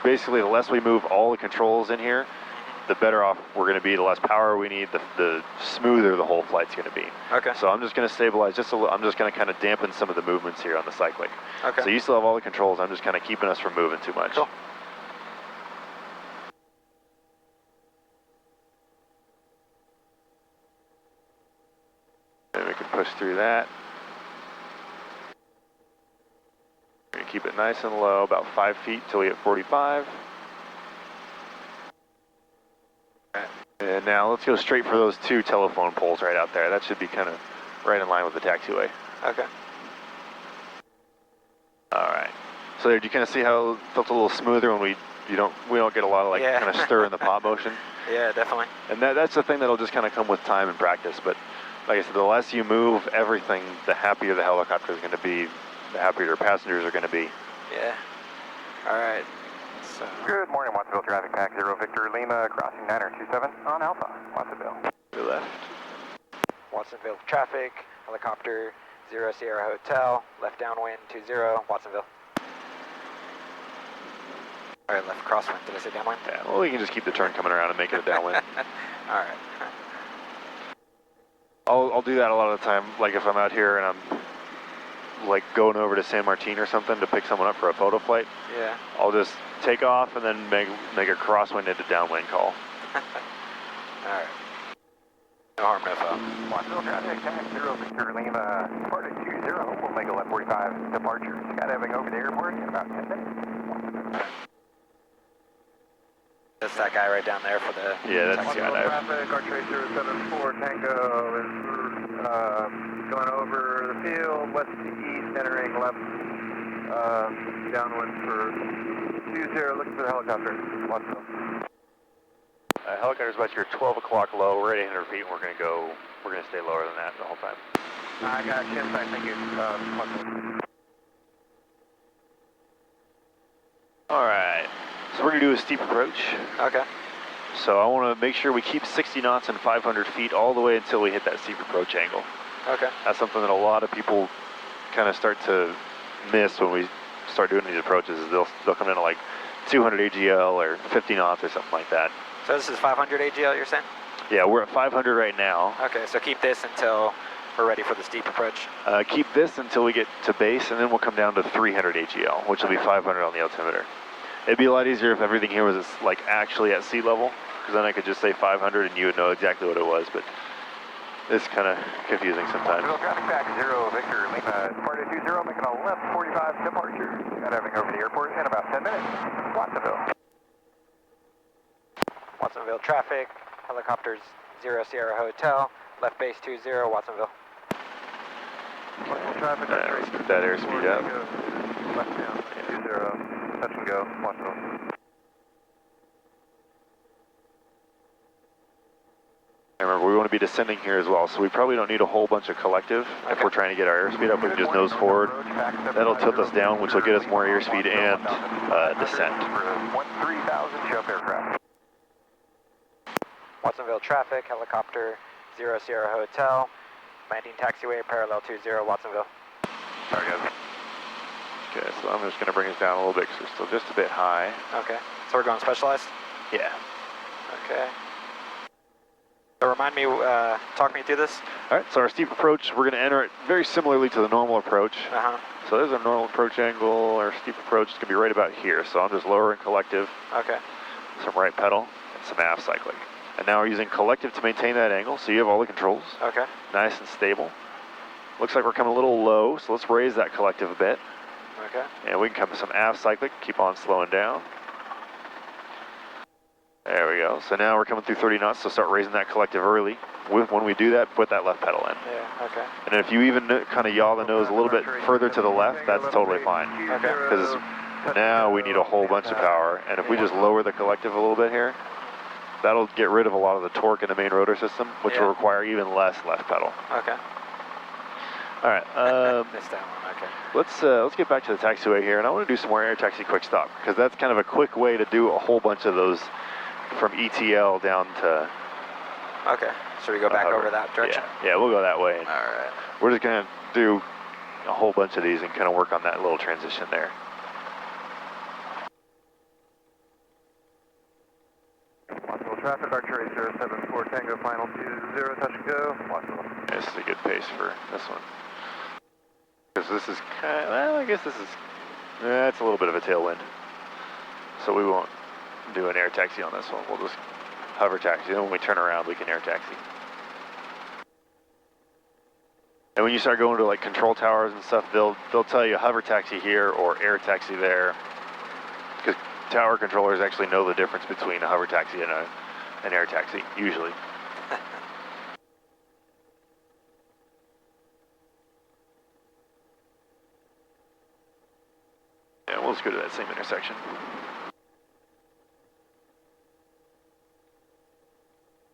Basically, the less we move all the controls in here, the better off we're going to be. The less power we need, the smoother the whole flight's going to be. Okay. So I'm just going to stabilize just a little. I'm just going to kind of dampen some of the movements here on the cyclic. Okay. So you still have all the controls. I'm just kind of keeping us from moving too much. Cool. And we can push through that. We're going to keep it nice and low, about 5 feet till we hit 45. And now let's go straight for those 2 telephone poles right out there. That should be kind of right in line with the taxiway. Okay. All right. So there, do you kind of see how it felt a little smoother when we don't get a lot of like Yeah. kind of stir in the pop motion? Yeah, definitely. And that's the thing that'll just kind of come with time and practice. But like I said, the less you move everything, the happier the helicopter is going to be, the happier your passengers are going to be. Yeah. Alright. So. Good morning, Watsonville traffic, Pack 0 Victor Lima, crossing 927 on Alpha, Watsonville. To the left. Watsonville traffic, helicopter 0 Sierra Hotel, left downwind 20, Watsonville. Alright, left crosswind, did I say downwind? Yeah, well, we can just keep the turn coming around and make it a downwind. Alright. I'll do that a lot of the time, like if I'm out here and I'm like going over to San Martin or something to pick someone up for a photo flight. Yeah. I'll just take off and then make a crosswind into downwind call. Alright. No harm, no foul. Watsonville traffic, Pack 0 Victor Lima, departed 20, we'll make a left 45 departure, skydiving over the airport in about 10 minutes. That's that guy right down there for the... Yeah, that's the guy there. Traffic, Autorotation 74 Tango is going over the field, west to east, entering left, downwind for 20, looking for the helicopter. Watsonville. Helicopter's about your 12 o'clock low. We're at 800 feet, and we're going to stay lower than that the whole time. I got you, thank you. Watsonville. All right, so we're going to do a steep approach. Okay. So I want to make sure we keep 60 knots and 500 feet all the way until we hit that steep approach angle. Okay. That's something that a lot of people kind of start to miss when we start doing these approaches. Is they'll come in at like 200 AGL or 50 knots or something like that. So this is 500 AGL, you're saying? Yeah, we're at 500 right now. Okay, so keep this until we're ready for the steep approach. Keep this until we get to base, and then we'll come down to 300 AGL, which will be 500 on the altimeter. It'd be a lot easier if everything here was like actually at sea level, because then I could just say 500 and you would know exactly what it was, but it's kind of confusing sometimes. Watsonville traffic, Pack 0 Victor Lima, departed 20, making a left 45 departure, skydiving over the airport in about 10 minutes. Watsonville. Watsonville traffic, helicopters 0 Sierra Hotel, left base 20, Watsonville. Watsonville traffic, Let's get that airspeed up. Left down, 20, touch and go, Watsonville. And remember, we want to be descending here as well, so we probably don't need a whole bunch of collective. If we're trying to get our airspeed up, we can just nose forward. That'll tilt us down, which will get us more airspeed and descent. 13,000 jump aircraft. Watsonville traffic, helicopter 0 Sierra Hotel, landing taxiway parallel 20, Watsonville. Sorry guys. Okay, so I'm just going to bring us down a little bit because we're still just a bit high. Okay, so we're going specialized? Yeah. Okay. So remind me, talk me through this. All right, so our steep approach, we're going to enter it very similarly to the normal approach. So there's our normal approach angle. Our steep approach is going to be right about here. So I'm just lowering collective. Okay. Some right pedal and some aft cycling. And now we're using collective to maintain that angle, so you have all the controls. Okay. Nice and stable. Looks like we're coming a little low, so let's raise that collective a bit. Okay. And we can come to some aft cyclic, keep on slowing down. There we go. So now we're coming through 30 knots, so start raising that collective early. When we do that, put that left pedal in. Yeah, okay. And if you even kind of yaw the nose a little bit further to the left, that's totally fine. Okay. Because now we need a whole bunch of power. And if we just lower the collective a little bit here, that'll get rid of a lot of the torque in the main rotor system, which will require even less left pedal. Okay. All right. Missed that one, okay. Let's get back to the taxiway here, and I want to do some more air taxi quick stop, because that's kind of a quick way to do a whole bunch of those from ETL down to... Okay, so we go back over that direction? Yeah, we'll go that way. All right. We're just going to do a whole bunch of these and kind of work on that little transition there. Watsonville traffic, Archer 074 Tango, final 20, touch and go, Watsonville. This is a good pace for this one. Because this is kind of, well, I guess this is, it's a little bit of a tailwind. So we won't do an air taxi on this one. We'll just hover taxi. And when we turn around, we can air taxi. And when you start going to like control towers and stuff, they'll tell you hover taxi here or air taxi there. Because tower controllers actually know the difference between a hover taxi and an air taxi, usually. Yeah, we'll just go to that same intersection.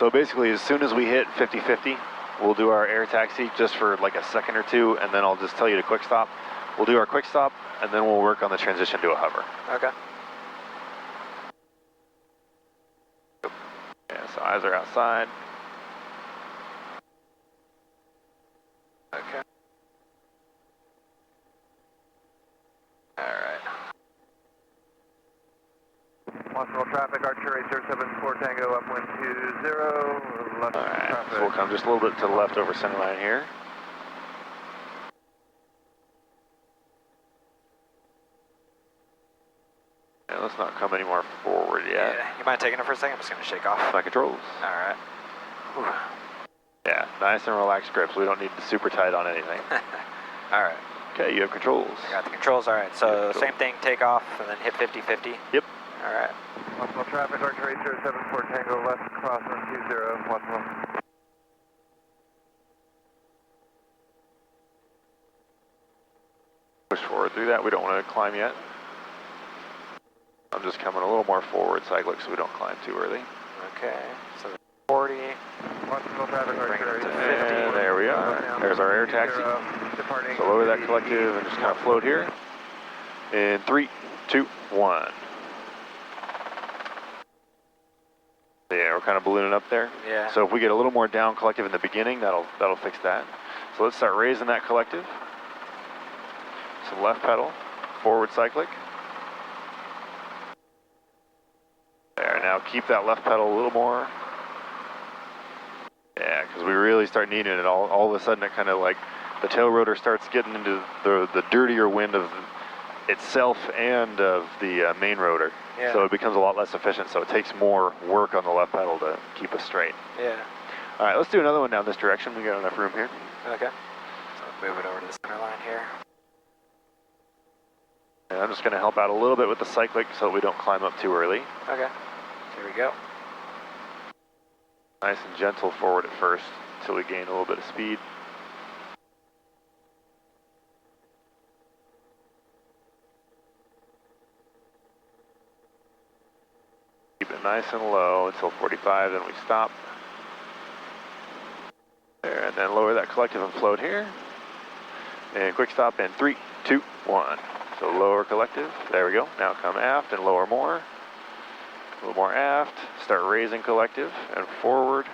So basically, as soon as we hit 50-50, we'll do our air taxi just for like a second or two, and then I'll just tell you to quick stop. We'll do our quick stop, and then we'll work on the transition to a hover. Okay. Yeah, so eyes are outside. Okay. All right. Watsonville traffic, Archer 074 Tango, upwind 20, left Alright, traffic. so we'll come just a little bit to the left over center line here. And let's not come any more forward yet. Yeah, you mind taking it for a second? I'm just going to shake off. My controls. All right. Yeah, nice and relaxed grip, so we don't need to super tight on anything. All right. Okay, you have controls. I got the controls. All right, so same thing, take off, and then hit 50-50. Yep. All right. Watsonville traffic, Archer 074 Tango, left crosswind 20, Watsonville. Push forward through that, we don't want to climb yet. I'm just coming a little more forward cyclic so we don't climb too early. Okay, so 40. Watsonville traffic, Bring it Archer up to 50. And there we are. There's our air taxi. Departing. So lower that collective and just kind of float here. In 3, 2, 1. Yeah, we're kind of ballooning up there. Yeah. So if we get a little more down collective in the beginning, that'll fix that. So let's start raising that collective. Some left pedal, forward cyclic. There, now keep that left pedal a little more. Yeah, because we really start needing it. All of a sudden it kind of like, the tail rotor starts getting into the dirtier wind of itself and of the main rotor. Yeah. So it becomes a lot less efficient, so it takes more work on the left pedal to keep us straight. Yeah. All right, let's do another one down this direction. We got enough room here. Okay. So move it over to the center line here. And I'm just going to help out a little bit with the cyclic so that we don't climb up too early. Okay. Here we go. Nice and gentle forward at first until we gain a little bit of speed. Keep it nice and low until 45, then we stop. There, and then lower that collective and float here. And quick stop in 3, 2, 1. So lower collective, there we go. Now come aft and lower more. A little more aft, start raising collective and forward.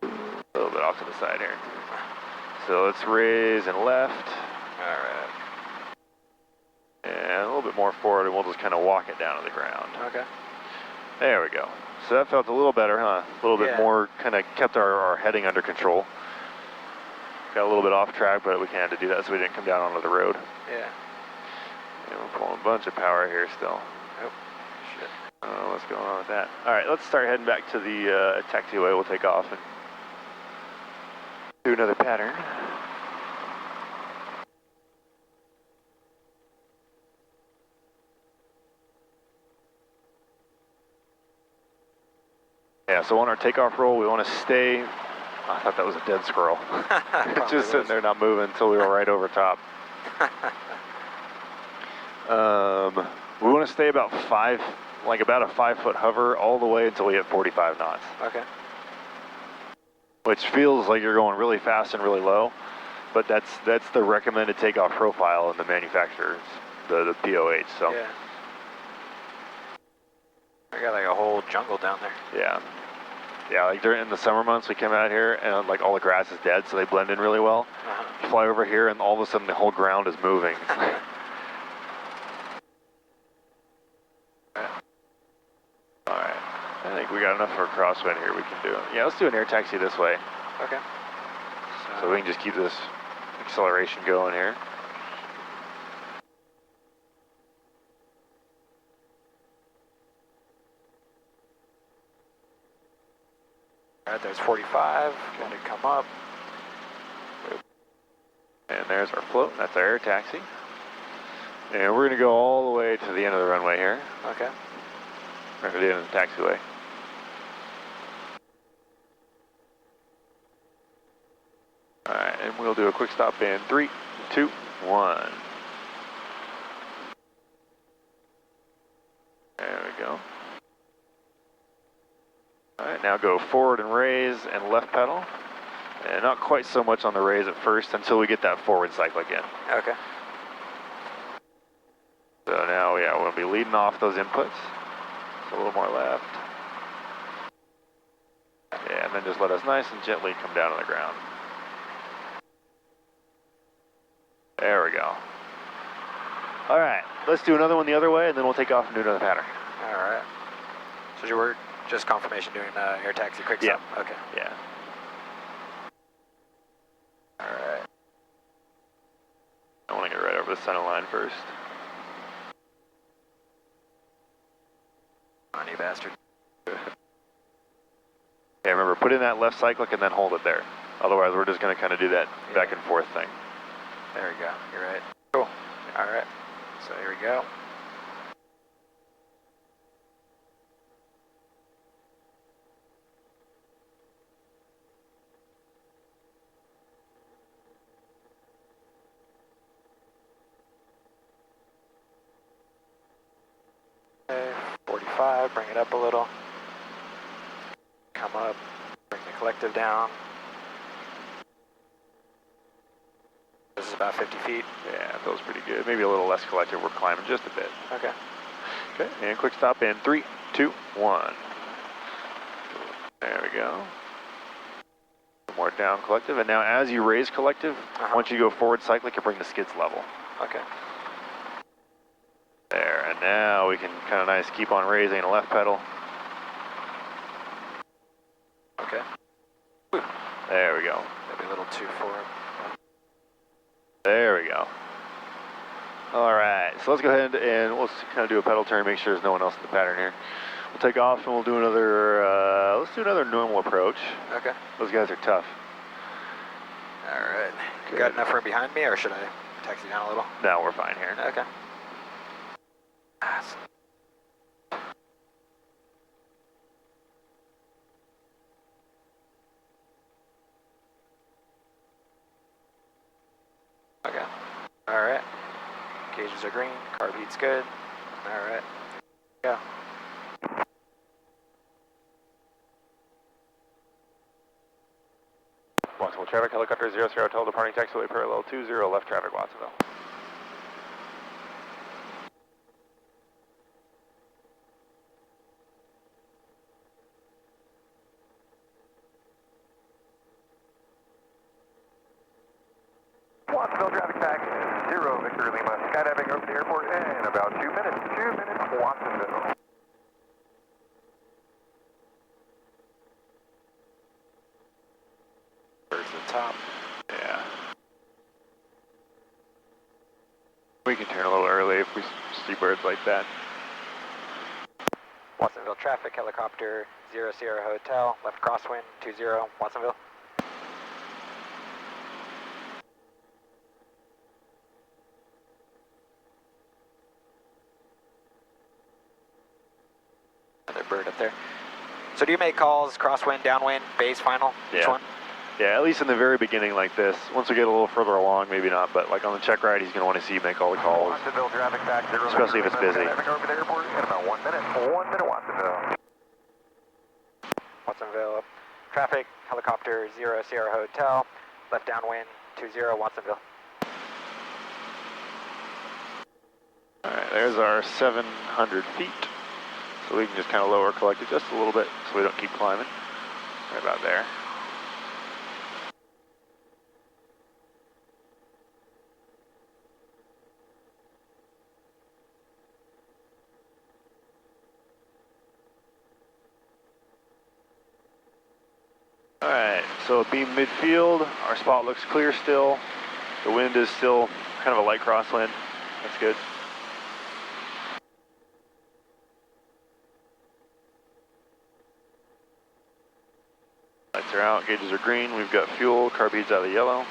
A little bit off to the side here. So let's raise and left. All right. And a little bit more forward, and we'll just kind of walk it down to the ground. Okay. There we go. So that felt a little better, huh? A little bit more, kind of kept our heading under control. Got a little bit off track, but we had to do that so we didn't come down onto the road. Yeah. And we're pulling a bunch of power here still. Oh, shit. What's going on with that? All right, let's start heading back to the taxiway. We'll take off and do another pattern. Yeah, so on our takeoff roll, we want to stay. I thought that was a dead squirrel. It's just sitting there not moving until we were right over top. We want to stay about a 5-foot hover all the way until we hit 45 knots. Okay. Which feels like you're going really fast and really low, but that's the recommended takeoff profile in the manufacturers, the POH. So. Yeah. I got like a whole jungle down there. Yeah. Yeah, like in the summer months, we come out here and like all the grass is dead, so they blend in really well. You fly over here and all of a sudden the whole ground is moving. Alright, I think we got enough for a crosswind here we can do. Yeah, let's do an air taxi this way. Okay. So we can just keep this acceleration going here. All right, there's 45, going to come up. And there's our float, that's our air taxi. And we're going to go all the way to the end of the runway here. Okay. Or to the end of the taxiway. Alright, and we'll do a quick stop in 3, 2, 1. There we go. Alright, now go forward and raise and left pedal. And not quite so much on the raise at first until we get that forward cyclic in. Okay. So now, yeah, we'll be leading off those inputs. So a little more left. Yeah, and then just let us nice and gently come down on the ground. There we go. All right, let's do another one the other way, and then we'll take off and do another pattern. All right. So you were just confirmation doing air taxi quick stop? Yeah. Okay. Yeah. All right. I want to get right over the center line first. Come on, you bastard. Yeah, remember, put in that left cyclic and then hold it there. Otherwise, we're just going to kind of do that back and forth thing. There we go. You're right. Cool. All right. So here we go. Okay, 45, bring it up a little. Come up, bring the collective down. This is about 50 feet. Yeah, that feels pretty good. Maybe a little less collective. We're climbing just a bit. Okay. Okay, and quick stop in 3, 2, 1. There we go. More down collective, and now as you raise collective, once you go forward cyclic, you bring the skids level. Okay. There, and now we can kind of nice keep on raising the left pedal. Okay. There we go. Maybe a little too forward. There we go. All right, so let's go ahead and we'll kind of do a pedal turn, make sure there's no one else in the pattern here. We'll take off and we'll do another, let's do another normal approach. Okay. Those guys are tough. All right. You got enough room behind me, or should I taxi down a little? No, we're fine here. Okay. Gauges are green. Carb heat's good. All right. Yeah. Watsonville traffic, helicopter 00 Hotel departing taxiway parallel 20 left traffic Watsonville. Watsonville traffic tax 0 Victor Lima, skydiving over the airport in about 2 minutes. 2 minutes, Watsonville. Birds at the top. Yeah. We can turn a little early if we see birds like that. Watsonville traffic, helicopter 00 Hotel, left crosswind 20 Watsonville. Another bird up there. So do you make calls, crosswind, downwind, base, final, each Yeah. one? Yeah, at least in the very beginning like this. Once we get a little further along, maybe not, but like on the check ride, he's going to want to see you make all the calls. Watsonville traffic tax 0 Especially if it's busy. Skydiving over the airport in about 1 minute. 1 minute, Watsonville. Watsonville traffic, helicopter 00 Hotel, left downwind 20 Watsonville. All right, there's our 700 feet. So we can just kind of lower collective just a little bit so we don't keep climbing. Right about there. All right, so beam midfield, our spot looks clear still. The wind is still kind of a light crosswind. That's good. Lights are out, gauges are green, we've got fuel, carb heat's out of the yellow.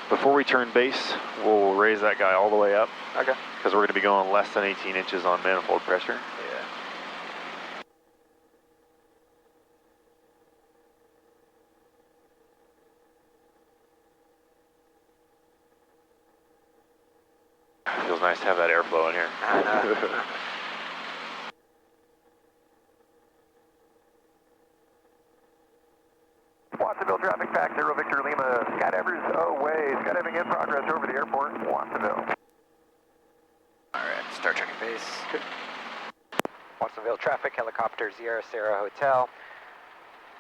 Before we turn base, we'll raise that guy all the way up. Okay. Because we're going to be going less than 18 inches on manifold pressure. Yeah. Feels nice to have that airflow in here. Watsonville traffic tax 0 Victor Lima, skydivers away, skydiving in progress over the airport, Watsonville. Alright, start turning base. Watsonville traffic, helicopter 00 Hotel,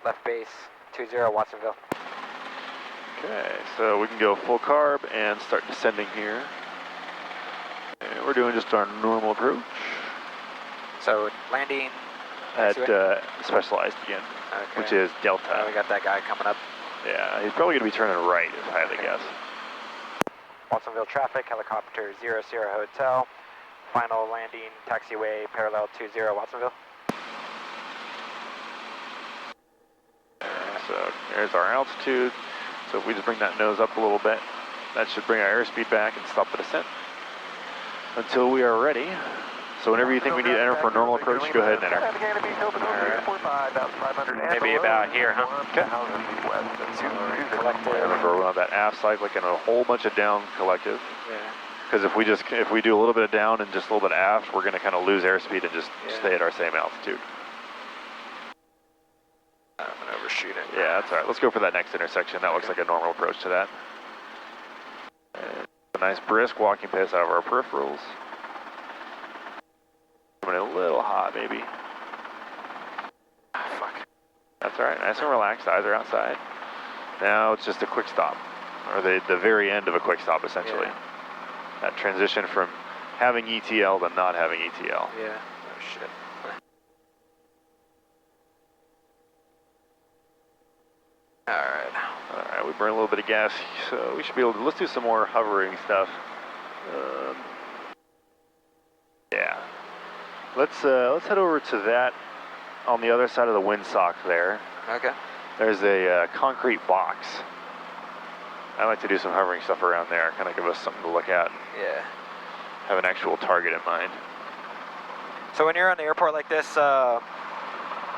left base 20 Watsonville. Okay, so we can go full carb and start descending here. And we're doing just our normal approach. So landing At taxiway? specialized again, Okay. which is Delta. We got that guy coming up. Yeah, he's probably going to be turning right, if I had to guess. Watsonville traffic, helicopter 00 Hotel, final landing taxiway parallel 20 Watsonville. So there's our altitude. So if we just bring that nose up a little bit, that should bring our airspeed back and stop the descent until we are ready. So whenever you think we need to enter for a normal approach, go ahead and enter. Maybe about here, huh? Okay. Collective. Remember, we're on that aft cycle and a whole bunch of down collective. Yeah. Because if we do a little bit of down and just a little bit of aft, we're going to kind of lose airspeed and just stay at our same altitude. I'm going to overshoot it. Yeah, that's all right. Let's go for that next intersection. That looks like a normal approach to that. And a nice brisk walking pace out of our peripherals. Coming in a little hot, maybe. Fuck. That's all right. Nice and relaxed. Eyes are outside. Now it's just a quick stop, or the very end of a quick stop, essentially. Yeah. That transition from having ETL to not having ETL. Yeah. Oh shit. Alright. Alright, we burn a little bit of gas, so we should be able to, let's do some more hovering stuff. Yeah. Let's head over to that on the other side of the windsock there. Okay. There's a concrete box. I like to do some hovering stuff around there, kind of give us something to look at and Yeah. have an actual target in mind. So when you're on the airport like this,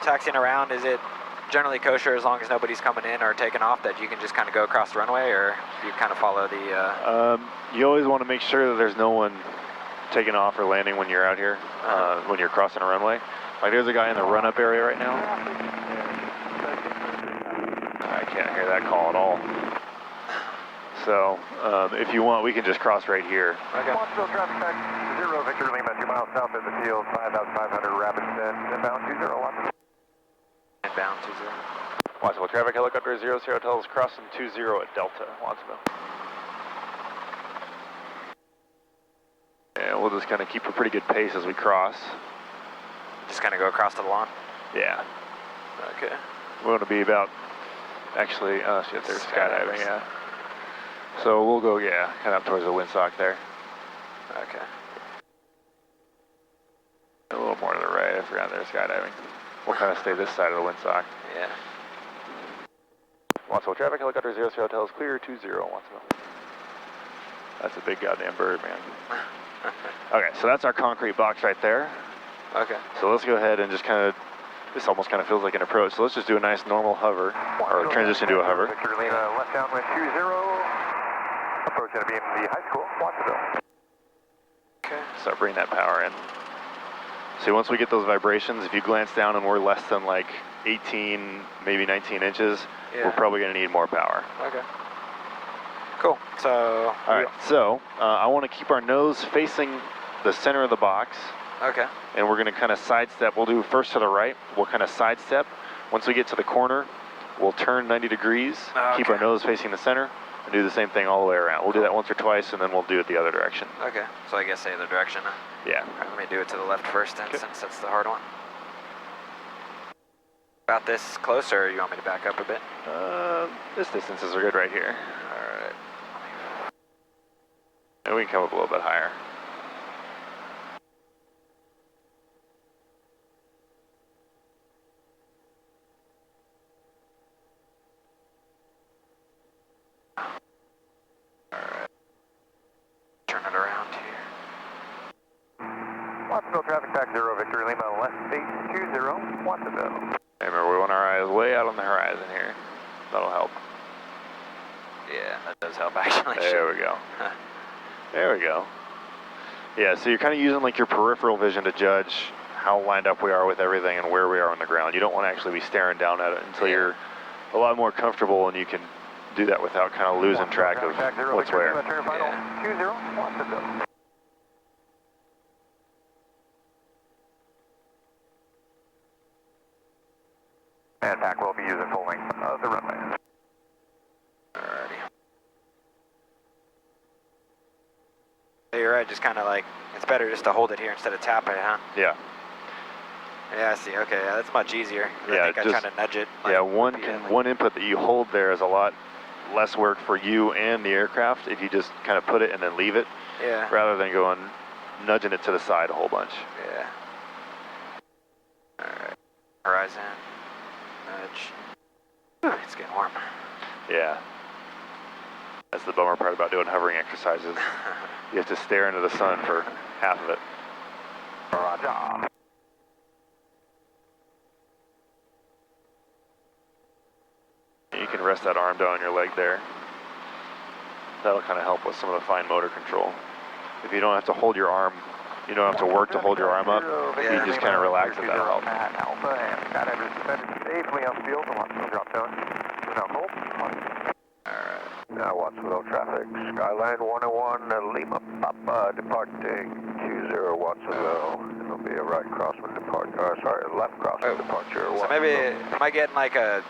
taxiing around, is it generally kosher as long as nobody's coming in or taking off that you can just kind of go across the runway, or do you kind of follow the... You always want to make sure that there's no one taking off or landing when you're out here, when you're crossing a runway. Like there's a guy in the run-up area right now. I can't hear that call at all. So if you want, we can just cross right here. Okay. Watsonville traffic back 0 Victor Lima, 2 miles south of the field, 5,500 rapid descent, inbound 20 Watsonville. Inbound 20. Watsonville traffic helicopter 00 hotels crossing 20 at Delta, Watsonville. And we'll just kind of keep a pretty good pace as we cross. Just kind of go across to the lawn? Yeah. Okay. We're going to be about, actually, oh shit, there's skydiving, yeah. So we'll go, yeah, kind of up towards the windsock there. Okay. A little more to the right, I forgot there's skydiving. We'll kind of stay this side of the windsock. Yeah. Watsonville traffic helicopter 00 hotels clear 20 Watsonville. That's a big goddamn bird, man. Okay, so that's our concrete box right there. Okay. So let's go ahead and just kind of, this almost kind of feels like an approach. So let's just do a nice normal hover, or transition to a hover. Victor Lima, left downwind 20, approach going to be in the high school, Watsonville. Okay. Start bringing that power in. So once we get those vibrations, if you glance down and we're less than like 18, maybe 19 inches, Yeah. we're probably going to need more power. Okay. Cool. So. All right. So I want to keep our nose facing the center of the box. Okay. And we're going to kind of sidestep. We'll do first to the right. We'll kind of sidestep. Once we get to the corner, we'll turn 90 degrees, keep our nose facing the center, and do the same thing all the way around. We'll do that once or twice, and then we'll do it the other direction. Okay. So I guess the other direction. Yeah. All right, let me do it to the left first, then, since that's the hard one. About this closer, or you want me to back up a bit? This distances are good right here. All right. And we can come up a little bit higher. Turn it around here. Watsonville traffic back 0 Victor Lima, left base 20 Watsonville. Remember, we want our eyes way out on the horizon here. That'll help. Yeah, that does help actually. There we go. There we go. Yeah, so you're kind of using like your peripheral vision to judge how lined up we are with everything and where we are on the ground. You don't want to actually be staring down at it until you're a lot more comfortable, and you can do that without kind of losing track of what's where. Yeah. 20 Watsonville. And pack will be using full length of the runway. Alrighty. So you're right, just kind of like, it's better just to hold it here instead of tap it, huh? Yeah. Yeah, I see. Okay, yeah, that's much easier. Yeah, I think I try to nudge it. Yeah, one input that you hold there is a lot less work for you and the aircraft if you just kind of put it and then leave it, Yeah. rather than going nudging it to the side a whole bunch. Yeah. Alright. Horizon. Nudge. Whew, it's getting warm. Yeah. That's the bummer part about doing hovering exercises. You have to stare into the sun for half of it. Roger. You can rest that arm down on your leg there. That'll kind of help with some of the fine motor control. If you don't have to hold your arm, you don't have to work to hold your arm up, you just kind of relax it, that'll help. Alpha and skydivers suspended safely on field. Watsonville drop down. Now hold. Alright. Now Watsonville traffic. Skyline 101, Lima Papa departing 20 Watsonville. It'll be a right crosswind departure. Sorry, left crosswind departure. So maybe, am I getting like a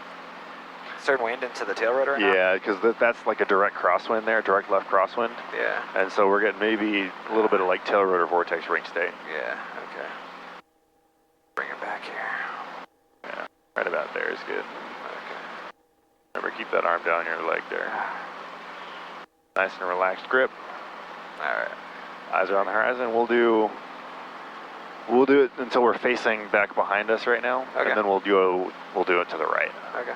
certain wind into the tail rotor now? Yeah, because that's like a direct crosswind there, direct left crosswind. Yeah. And so we're getting maybe a little bit of like tail rotor vortex ring state. Yeah, okay. Bring it back here. Yeah, right about there is good. Okay. Remember, keep that arm down your leg there. Nice and relaxed grip. Alright. Eyes are on the horizon. We'll do it until we're facing back behind us right now, Okay. and then we'll do it to the right. Okay.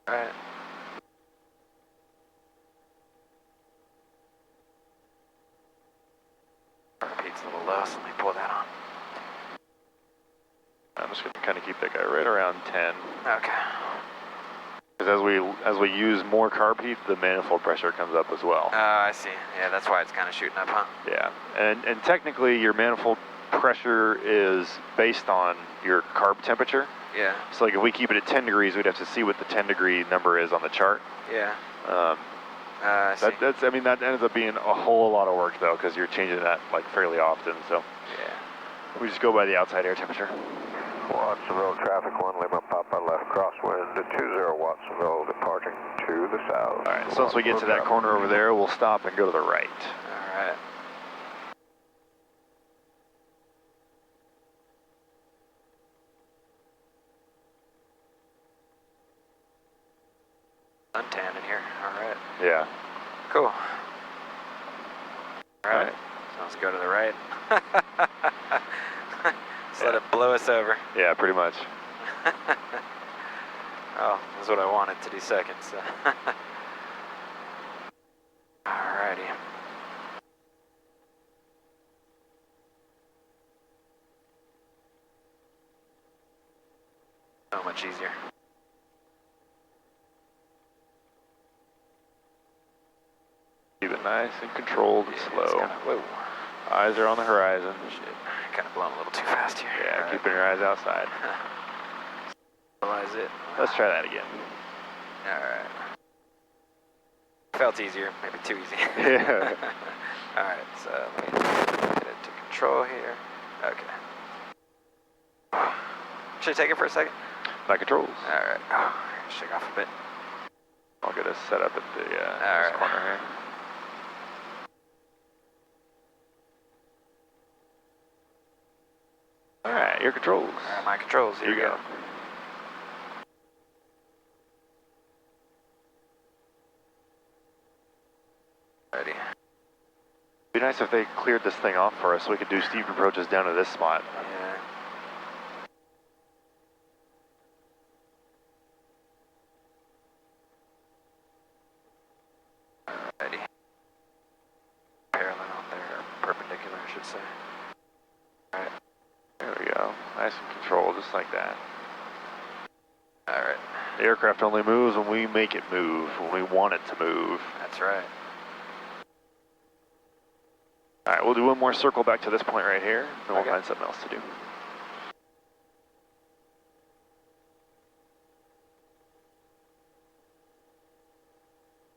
Alright. low, so let me pull that on. I'm just going to kind of keep that guy right around 10. Okay. Because as we use more carb heat, the manifold pressure comes up as well. I see. Yeah, that's why it's kind of shooting up, huh? Yeah, and technically your manifold pressure is based on your carb temperature. Yeah. So like if we keep it at 10 degrees, we'd have to see what the 10 degree number is on the chart. Yeah. I see. I mean, that ends up being a whole lot of work though, because you're changing that like fairly often. So yeah. we just go by the outside air temperature. Watsonville traffic 1 Lima Papa left crosswind to 20 Watsonville departing to the south. All right, so once we get to that corner over there, we'll stop and go to the right. All right. Suntan in here. All right. Yeah. Cool. All right. So let's go to the right. Just let it blow us over. Yeah, pretty much. Oh, that's what I wanted to do second. So. Alrighty. So much easier. Keep it nice and controlled and slow. Whoa. Eyes are on the horizon. Shit. Kind of blowing a little too fast here. Yeah, All keeping your eyes outside. Realize it. Let's try that again. Alright. Felt easier, maybe too easy. Yeah. Alright, so let me get it to control here. Okay. Should I take it for a second? My controls. Alright. Oh, shake off a bit. I'll get us set up at the Alright. this corner here. Alright, your controls. Alright, my controls. Here we go. Ready. Be nice if they cleared this thing off for us so we could do steep approaches down to this spot. Yeah. Ready. Parallel there, perpendicular, I should say. Alright. There we go. Nice and controlled, just like that. Alright. The aircraft only moves when we make it move, when we want it to move. That's right. Alright, we'll do one more circle back to this point right here, then we'll Okay. find something else to do.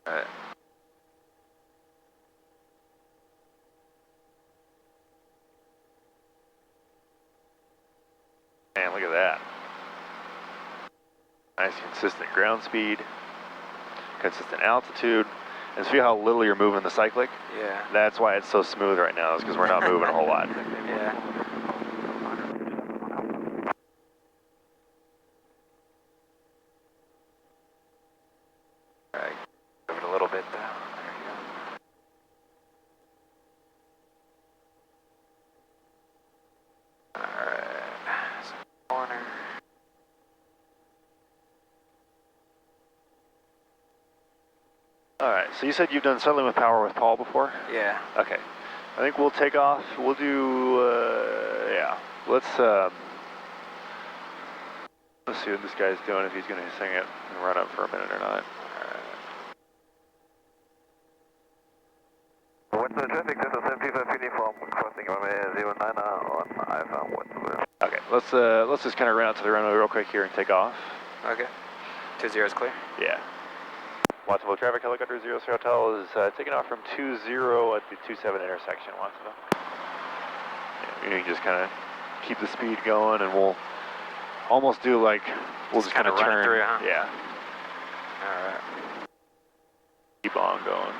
Alright. Man, look at that. Nice consistent ground speed, consistent altitude, and see how little you're moving the cyclic? Yeah. That's why it's so smooth right now, is because we're not moving a whole lot. Yeah. Alright. Give it a little bit though. There you go. Alright. So corner. Alright, so you said you've done settling with power with Paul before? Yeah. Okay. I think we'll take off. We'll do, yeah. Let's see what this guy's doing, if he's going to sing it and run up for a minute or not. What's the traffic? This is 75 uniform, crossing runway 09 on I-5 Watsonville. Okay, let's just kind of run out to the runway real quick here and take off. Okay. 20 is clear. Yeah. Watsonville traffic helicopter 00 Hotel is taking off from 20 at the 27 intersection, Watsonville. Yeah, you can just kind of keep the speed going, and we'll almost do like, we'll just kind of run it turn. through, huh? Yeah. Alright. Keep on going.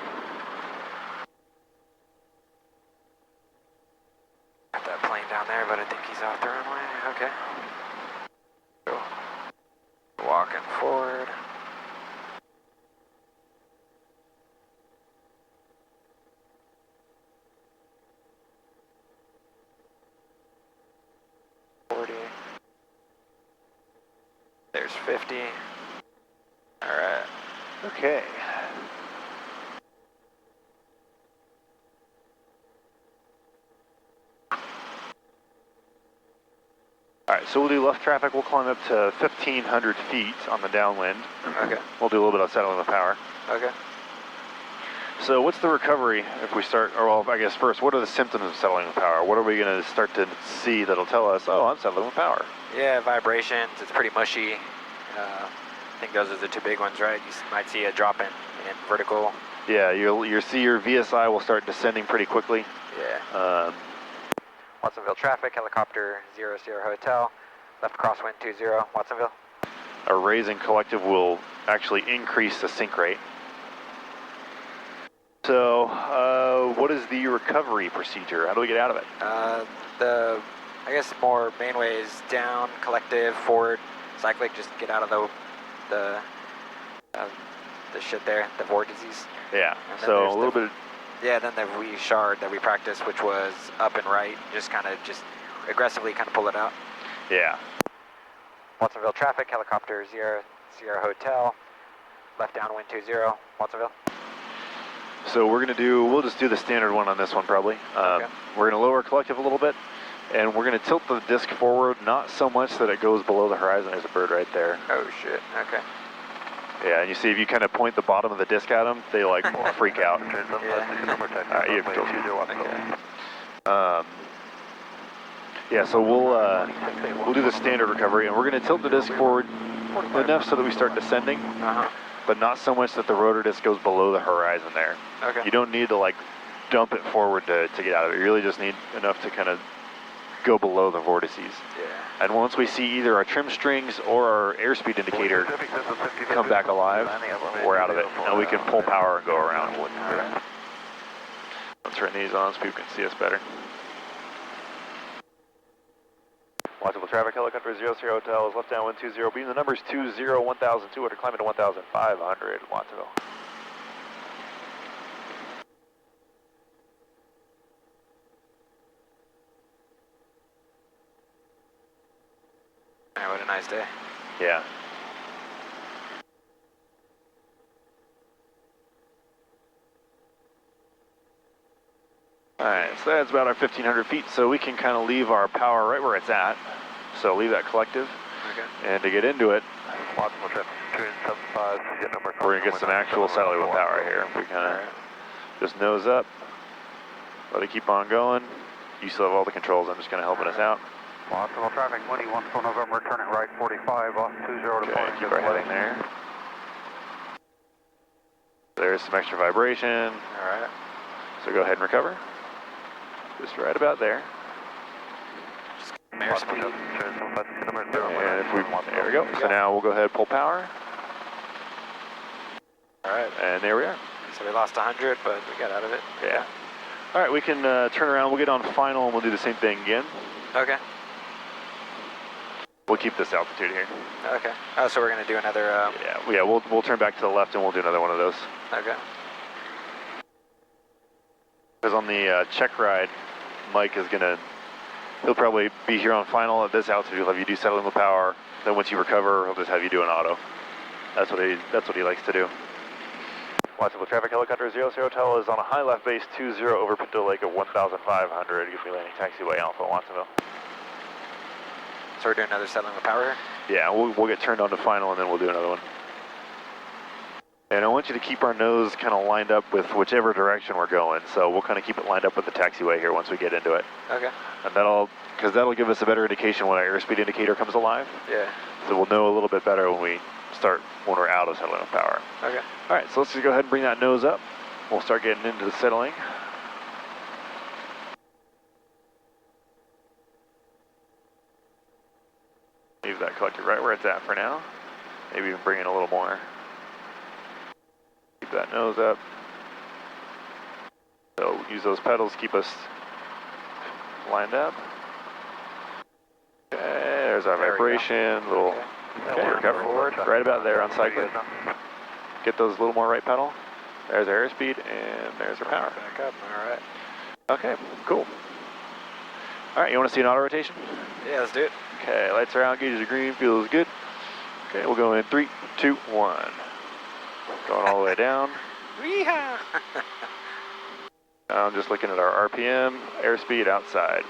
Got that plane down there, but I think he's off the runway. Okay. Cool. Walking forward. There's 50. Alright. Okay. So we'll do left traffic. We'll climb up to 1,500 feet on the downwind. Okay. We'll do a little bit of settling with power. Okay. So what's the recovery if we start, or well, I guess first, what are the symptoms of settling with power? What are we going to start to see that'll tell us, oh, I'm settling with power? Yeah, vibrations. It's pretty mushy. I think those are the two big ones, right? You might see a drop in vertical. Yeah, you'll see your VSI will start descending pretty quickly. Yeah. Watsonville traffic, helicopter 00 hotel, left crosswind 20, Watsonville. A raising collective will actually increase the sink rate. So, what is the recovery procedure? How do we get out of it? I guess more main way is down, collective, forward, cyclic. Just get out of the shit there, the vortices. Yeah. So a little bit. Yeah. Then the shard that we practiced, which was up and right, just aggressively pull it out. Yeah. Watsonville traffic, helicopter 00 hotel, left downwind 20, Watsonville. So we'll just do the standard one on this one probably. Okay. We're going to lower collective a little bit, and we're going to tilt the disc forward, not so much that it goes below the horizon. There's a bird right there. Oh shit, okay. Yeah, and you see if you kind of point the bottom of the disc at them, they like freak out. You have to yeah, so we'll do the standard recovery, and we're going to tilt the disc forward enough so that we start descending. But not so much that the rotor disc goes below the horizon there. Okay. You don't need to like dump it forward to get out of it. You really just need enough to kind of go below the vortices. Yeah. And once we see either our trim strings or our airspeed indicator come back alive, we're out of it. And we can pull power and go around. Alright. Let's turn these on so people can see us better. Watsonville traffic, helicopter 00 hotel is left downwind 20, beam the numbers 20, 1,200, climbing to 1,500, Watsonville. Man, what a nice day. Yeah. Alright, so that's about our 1,500 feet, so we can kind of leave our power right where it's at. So leave that collective. Okay. And to get into it, Watsonville traffic, 275, get number. we're going to get some actual settling with power here. We kind of just nose up, let it keep on going. You still have all the controls, I'm just kind of helping us out. Watsonville traffic, 21 for November, turning right 45, off 20 Okay, keep our heading there. There's some extra vibration. Alright. So go ahead and recover. Just right about there. Airspeed. And if there we go. So now we'll go ahead and pull power. Alright. And there we are. So we lost 100, but we got out of it. Yeah. All right, we can turn around. We'll get on final and we'll do the same thing again. Okay. We'll keep this altitude here. Okay. Oh, so we're going to do another... Yeah, we'll turn back to the left and we'll do another one of those. Okay. Because on the check ride, Mike is he'll probably be here on final at this altitude. He'll have you do settling with power. Then once you recover, he'll just have you do an auto. That's what he likes to do. Watsonville traffic, helicopter 00 hotel is on a high left base 20 over Pinto Lake at 1,500. You'll be landing taxiway Alpha, Watsonville. So we're doing another settling with power here? Yeah, we'll get turned on to final and then we'll do another one. And I want you to keep our nose kind of lined up with whichever direction we're going. So we'll kind of keep it lined up with the taxiway here once we get into it. Okay. And that'll give us a better indication when our airspeed indicator comes alive. Yeah. So we'll know a little bit better when we're out of settling with power. Okay. All right, so let's just go ahead and bring that nose up. We'll start getting into the settling. Leave that collector right where it's at for now. Maybe even bring in a little more. Keep that nose up. So use those pedals, keep us lined up. Okay, there's our vibration, okay, recover forward, right about there on cycling. Get those a little more right pedal. There's our airspeed, and there's our power. Back up, alright. Okay, cool. Alright, you want to see an auto rotation? Yeah, let's do it. Okay, lights are out, gauges are green, feels good. Okay, we'll go in 3, 2, 1. Going all the way down. Weehaw! I'm just looking at our RPM, airspeed outside.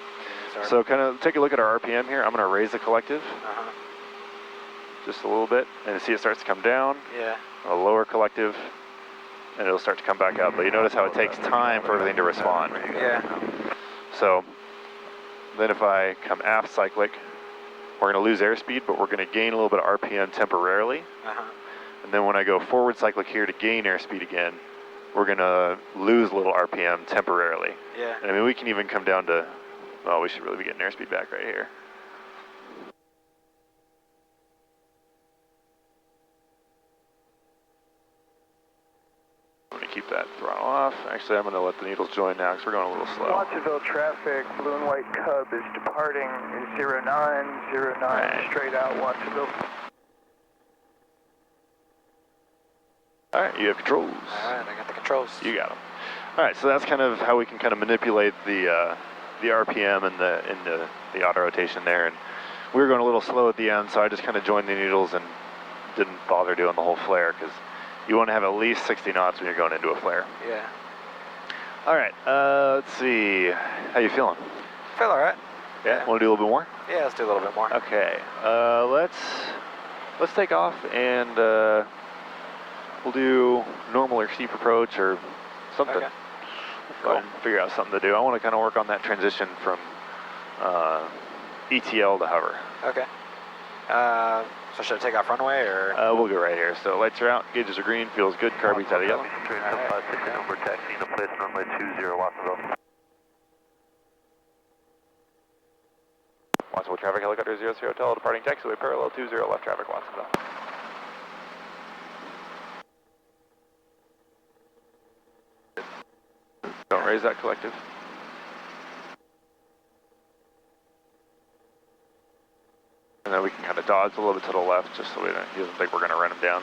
Sorry. So kind of take a look at our RPM here. I'm going to raise the collective just a little bit, and see it starts to come down. Yeah. A lower collective, and it'll start to come back up. But you notice how it takes time for everything to respond. Yeah. So then if I come aft cyclic, we're going to lose airspeed, but we're going to gain a little bit of RPM temporarily. And then when I go forward cyclic here to gain airspeed again, we're going to lose a little RPM temporarily. Yeah. And I mean, we can even come down to, well, we should really be getting airspeed back right here. I'm going to keep that throttle off. Actually, I'm going to let the needles join now because we're going a little slow. Watsonville traffic, blue and white Cub is departing 0909 Right. straight out Watsonville. All right, you have controls. All right, I got the controls. You got them. All right, so that's kind of how we can kind of manipulate the RPM and the auto rotation there. And we were going a little slow at the end, so I just kind of joined the needles and didn't bother doing the whole flare because you want to have at least 60 knots when you're going into a flare. Yeah. All right, let's see. How you feeling? Feel all right. Yeah. Want to do a little bit more? Yeah, let's do a little bit more. Okay. Let's take off and we'll do normal or steep approach or something. Okay. Go ahead and figure out something to do. I want to kind of work on that transition from ETL to hover. Okay. So should I take off runway or? We'll go right here. So lights are out, gauges are green, feels good, car beats out of yellow. Number taxi to place runway 20 Watsonville. Watsonville traffic, helicopter 00 Hotel, departing taxiway parallel 20 left traffic, Watsonville. Don't raise that collective. And then we can kind of dodge a little bit to the left just so he doesn't think we're going to run him down.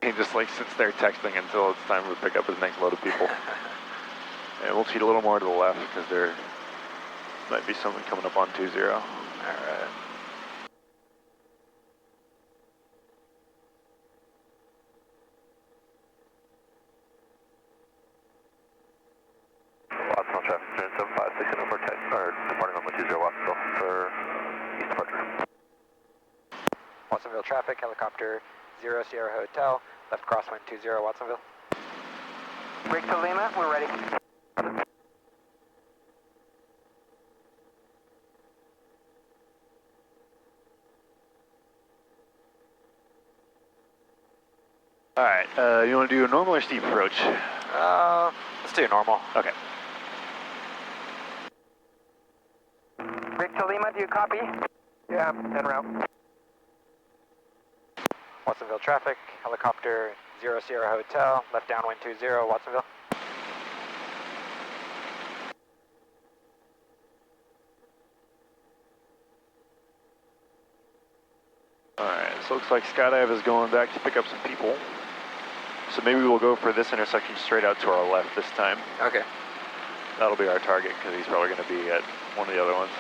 He just like sits there texting until it's time to pick up his next load of people. And we'll cheat a little more to the left because there might be someone coming up on 20. All right. Watsonville traffic, 756 number taxi, or departing runway 20 Watsonville for east departure. Watsonville traffic, helicopter 0 Sierra Hotel, left crosswind 20 Watsonville. Break to Lima, we're ready. All right, you want to do a normal or steep approach? Let's do normal. Okay. Break to Lima, do you copy? Yeah, en route. Watsonville traffic, helicopter 0 Sierra Hotel, left downwind 20 Watsonville. All right, so looks like Skydive is going back to pick up some people. So maybe we'll go for this intersection straight out to our left this time. Okay. That'll be our target because he's probably going to be at one of the other ones.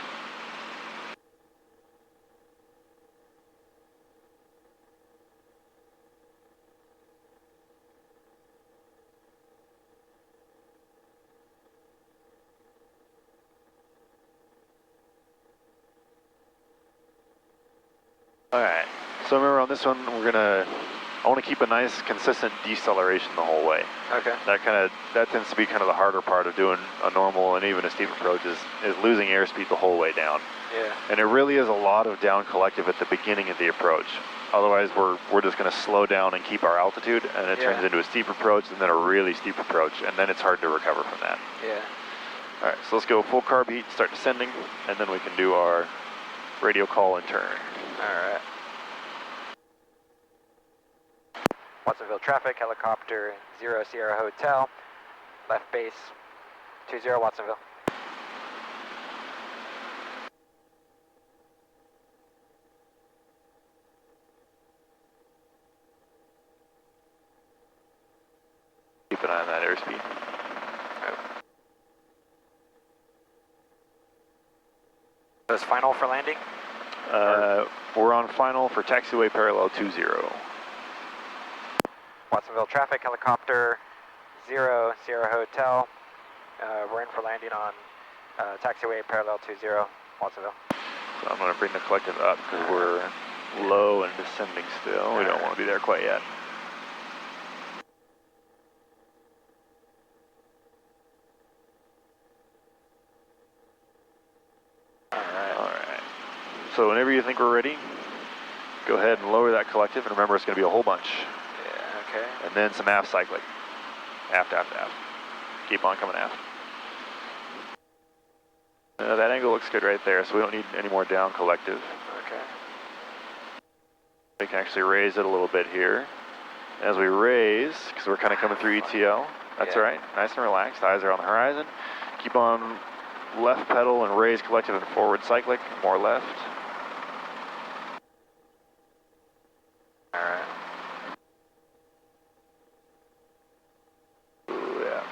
All right, so remember on this one, I want to keep a nice consistent deceleration the whole way. Okay. That tends to be kind of the harder part of doing a normal and even a steep approach is losing airspeed the whole way down. Yeah. And it really is a lot of down collective at the beginning of the approach. Otherwise, we're just going to slow down and keep our altitude, and it turns into a steep approach and then a really steep approach, and then it's hard to recover from that. Yeah. All right, so let's go full carb heat, start descending, and then we can do our radio call and turn. All right. Watsonville traffic, helicopter 0 Sierra Hotel, left base 20 Watsonville. Keep an eye on that airspeed. Is final for landing? We're on final for taxiway parallel 20. Watsonville traffic, helicopter 0 Sierra Hotel. We're in for landing on taxiway parallel 20, Watsonville. So I'm going to bring the collective up because we're low and descending still. We don't want to be there quite yet. Alright. So whenever you think we're ready, go ahead and lower that collective, and remember it's going to be a whole bunch. Yeah, okay. And then some aft cycling. Aft, aft, aft. Keep on coming aft. That angle looks good right there, so we don't need any more down collective. Okay. We can actually raise it a little bit here. As we raise, because we're kind of coming through ETL, that's all right. Nice and relaxed. Eyes are on the horizon. Keep on left pedal and raise collective and forward cyclic. More left. All right. Ooh, yeah.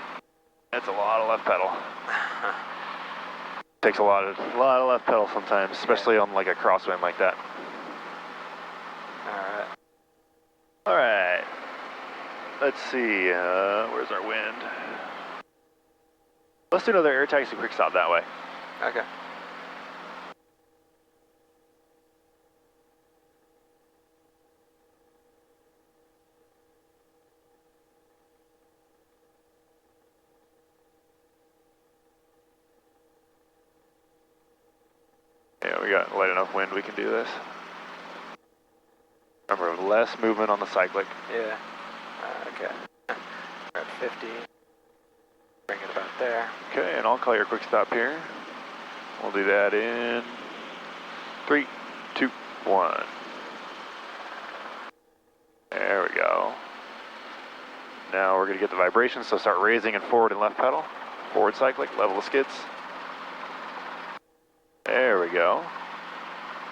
That's a lot of left pedal. Takes a lot of left pedal sometimes, especially on like a crosswind like that. All right. All right. Let's see. Where's our wind? Let's do another air taxi quick stop that way. Okay. Yeah, we got light enough wind, we can do this. Remember, less movement on the cyclic. Yeah. Okay. We're at 50. Bring it about there. Okay, and I'll call your quick stop here. We'll do that in 3, 2, 1. There we go. Now we're going to get the vibration, so start raising and forward and left pedal. Forward cyclic, level the skids. There we go.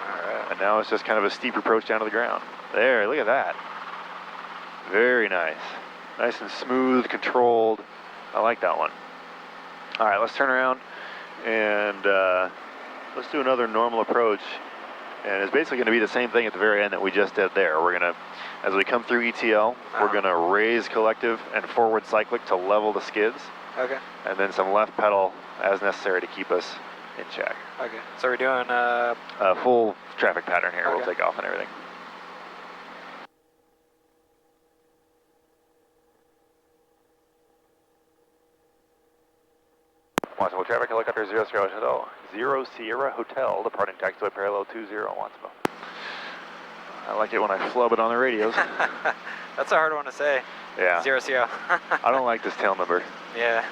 Alright. And now it's just kind of a steep approach down to the ground. There, look at that. Very nice. Nice and smooth, controlled. I like that one. All right, let's turn around and let's do another normal approach. And it's basically going to be the same thing at the very end that we just did there. We're going to, as we come through ETL, we're going to raise collective and forward cyclic to level the skids. Okay. And then some left pedal as necessary to keep us in check. Okay. So we're doing A full traffic pattern here. Okay. We'll take off and everything. Watsonville traffic, helicopter 0 Sierra Hotel, 0 Sierra Hotel, departing taxiway parallel 20 Watsonville. I like it when I flub it on the radios. That's a hard one to say. Yeah. 0 CO. I don't like this tail number. Yeah.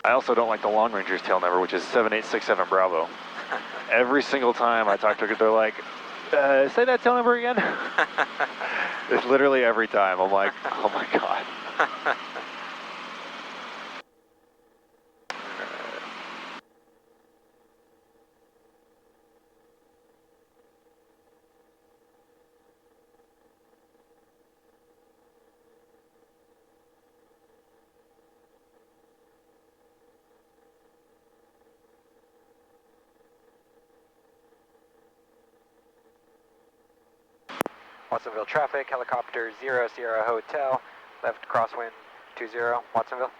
I also don't like the Long Ranger's tail number, which is 7867 Bravo. Every single time I talk to it, they're like, say that tail number again? It's literally every time. I'm like, oh my God. Watsonville traffic, helicopter 0 Sierra Hotel, left crosswind 20, Watsonville.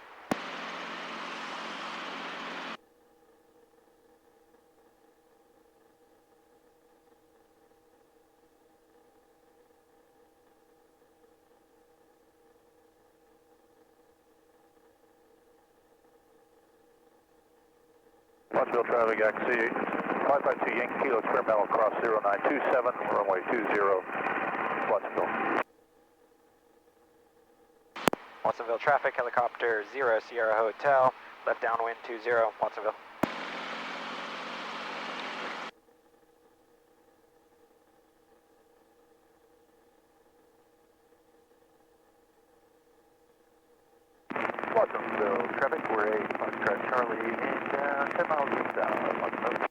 Watsonville traffic, XC 552 Yankee Kilo experimental cross 0927, runway 20, Watsonville. Watsonville traffic, helicopter 0 Sierra Hotel, left downwind 20, Watsonville. Watsonville traffic, we're a Foxtrot Charlie and 10 miles east out, Watsonville.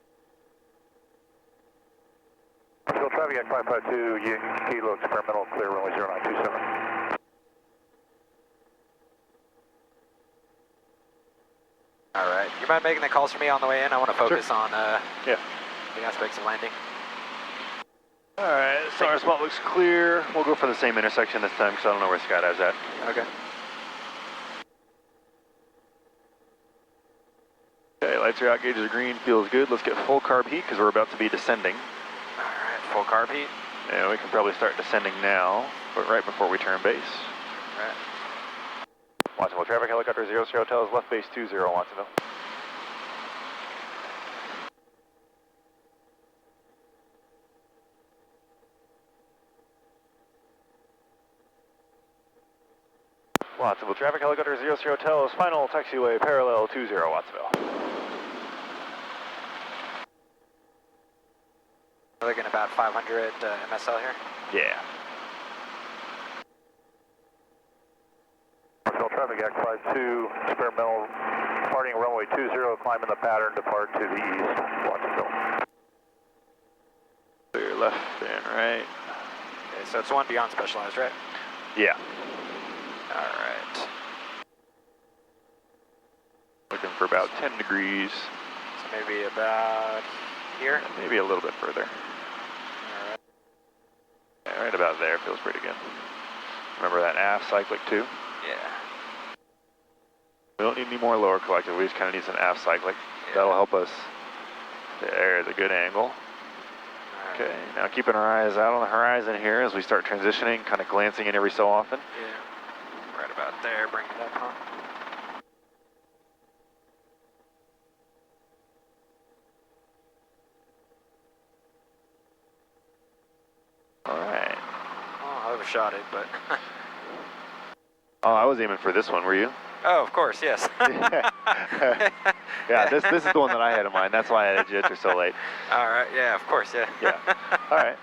Watsonville traffic, Yankee 552 Yankee Kilo experimental clear runway 0927. All right. You mind making the calls for me on the way in? I want to focus on Yeah. the aspects of landing. Alright, so our spot looks clear. We'll go for the same intersection this time because I don't know where Skydive's at. Okay. Okay, lights are out, gauges are green, feels good. Let's get full carb heat because we're about to be descending. Alright, full carb heat. Yeah, we can probably start descending now, but right before we turn base. Alright. Watsonville traffic, helicopter 00 hotels, left base 20, Watsonville. Watsonville traffic, helicopter 00 hotels, final taxiway parallel 20, Watsonville. We're looking about 500 MSL here. Yeah. Watsonville traffic, X52, experimental, departing runway 20, climbing the pattern, depart to the east, Watsonville. Clear left and right. Okay, so it's one beyond specialized, right? Yeah. Alright. Looking for about 10 degrees. So maybe about here? Maybe a little bit further. Alright. Yeah, right about there feels pretty good. Remember that aft cyclic too? Yeah. We don't need any more lower collective, we just kind of need some aft cyclic. Yeah. That'll help us. There's a good angle. Alright. Okay, now keeping our eyes out on the horizon here as we start transitioning, kind of glancing in every so often. Yeah. Right about there, bring it up, huh? Alright. Oh, I overshot it, but... Oh, I was aiming for this one, were you? Oh, of course, yes. Yeah, this is the one that I had in mind. That's why I had jitter so late. Alright, yeah, of course, yeah. Yeah. Alright.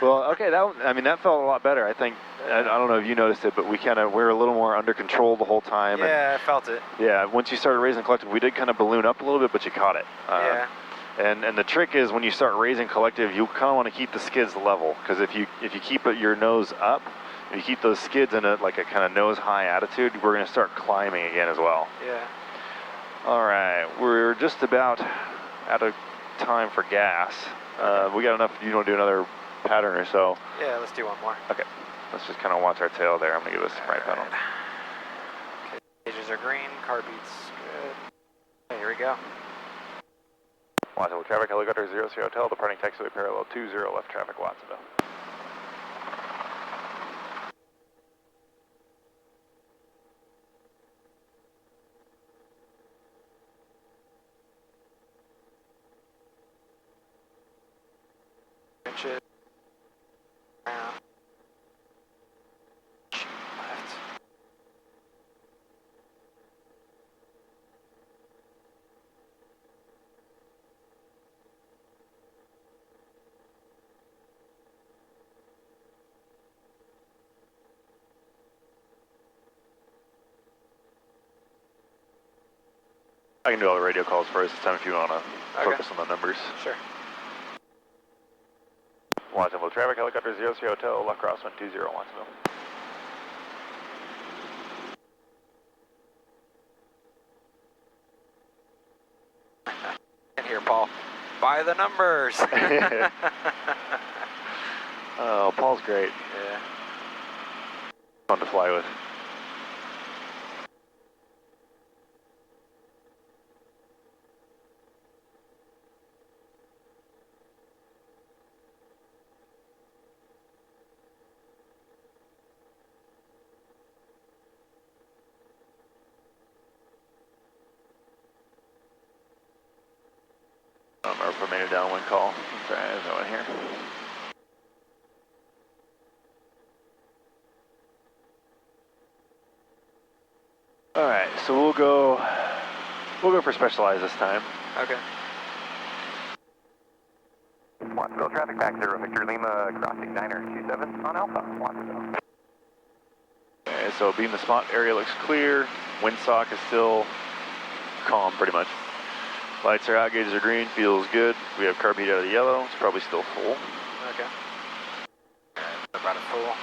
Well, okay, that felt a lot better. I think, I don't know if you noticed it, but we were a little more under control the whole time. Yeah, I felt it. Yeah, once you started raising collective, we did kind of balloon up a little bit, but you caught it. Yeah. And the trick is when you start raising collective, you kind of want to keep the skids level, because if you keep your nose up, if you keep those skids in a kind of nose high attitude, we're going to start climbing again as well. Yeah. All right, we're just about out of time for gas. We got enough. You want to do another pattern or so? Yeah, let's do one more. Okay, let's just kind of watch our tail there. I'm going to give this some right pedal. Okay, gauges are green, car beats good. Okay, here we go. Watsonville traffic, helicopter 00 hotel, departing taxiway parallel 20, left traffic, Watsonville. Inches. Around. Left. I can do all the radio calls first this time if you want to focus on the numbers. Sure. Watsonville traffic, helicopter 00 hotel, left crosswind 20, Watsonville. And here, Paul. By the numbers. Oh, Paul's great. Yeah. Fun to fly with. I don't remember if I made a downwind call. That's right, there's no one here. Alright, so we'll go for specialized this time. Okay. Watsonville traffic back 0 Victor Lima, crossing 927 on Alpha, Watsonville. Okay, so being the spot area looks clear. Windsock is still calm pretty much. Lights are out, gauges are green, feels good. We have carb heat out of the yellow, it's probably still full. Okay. About a full.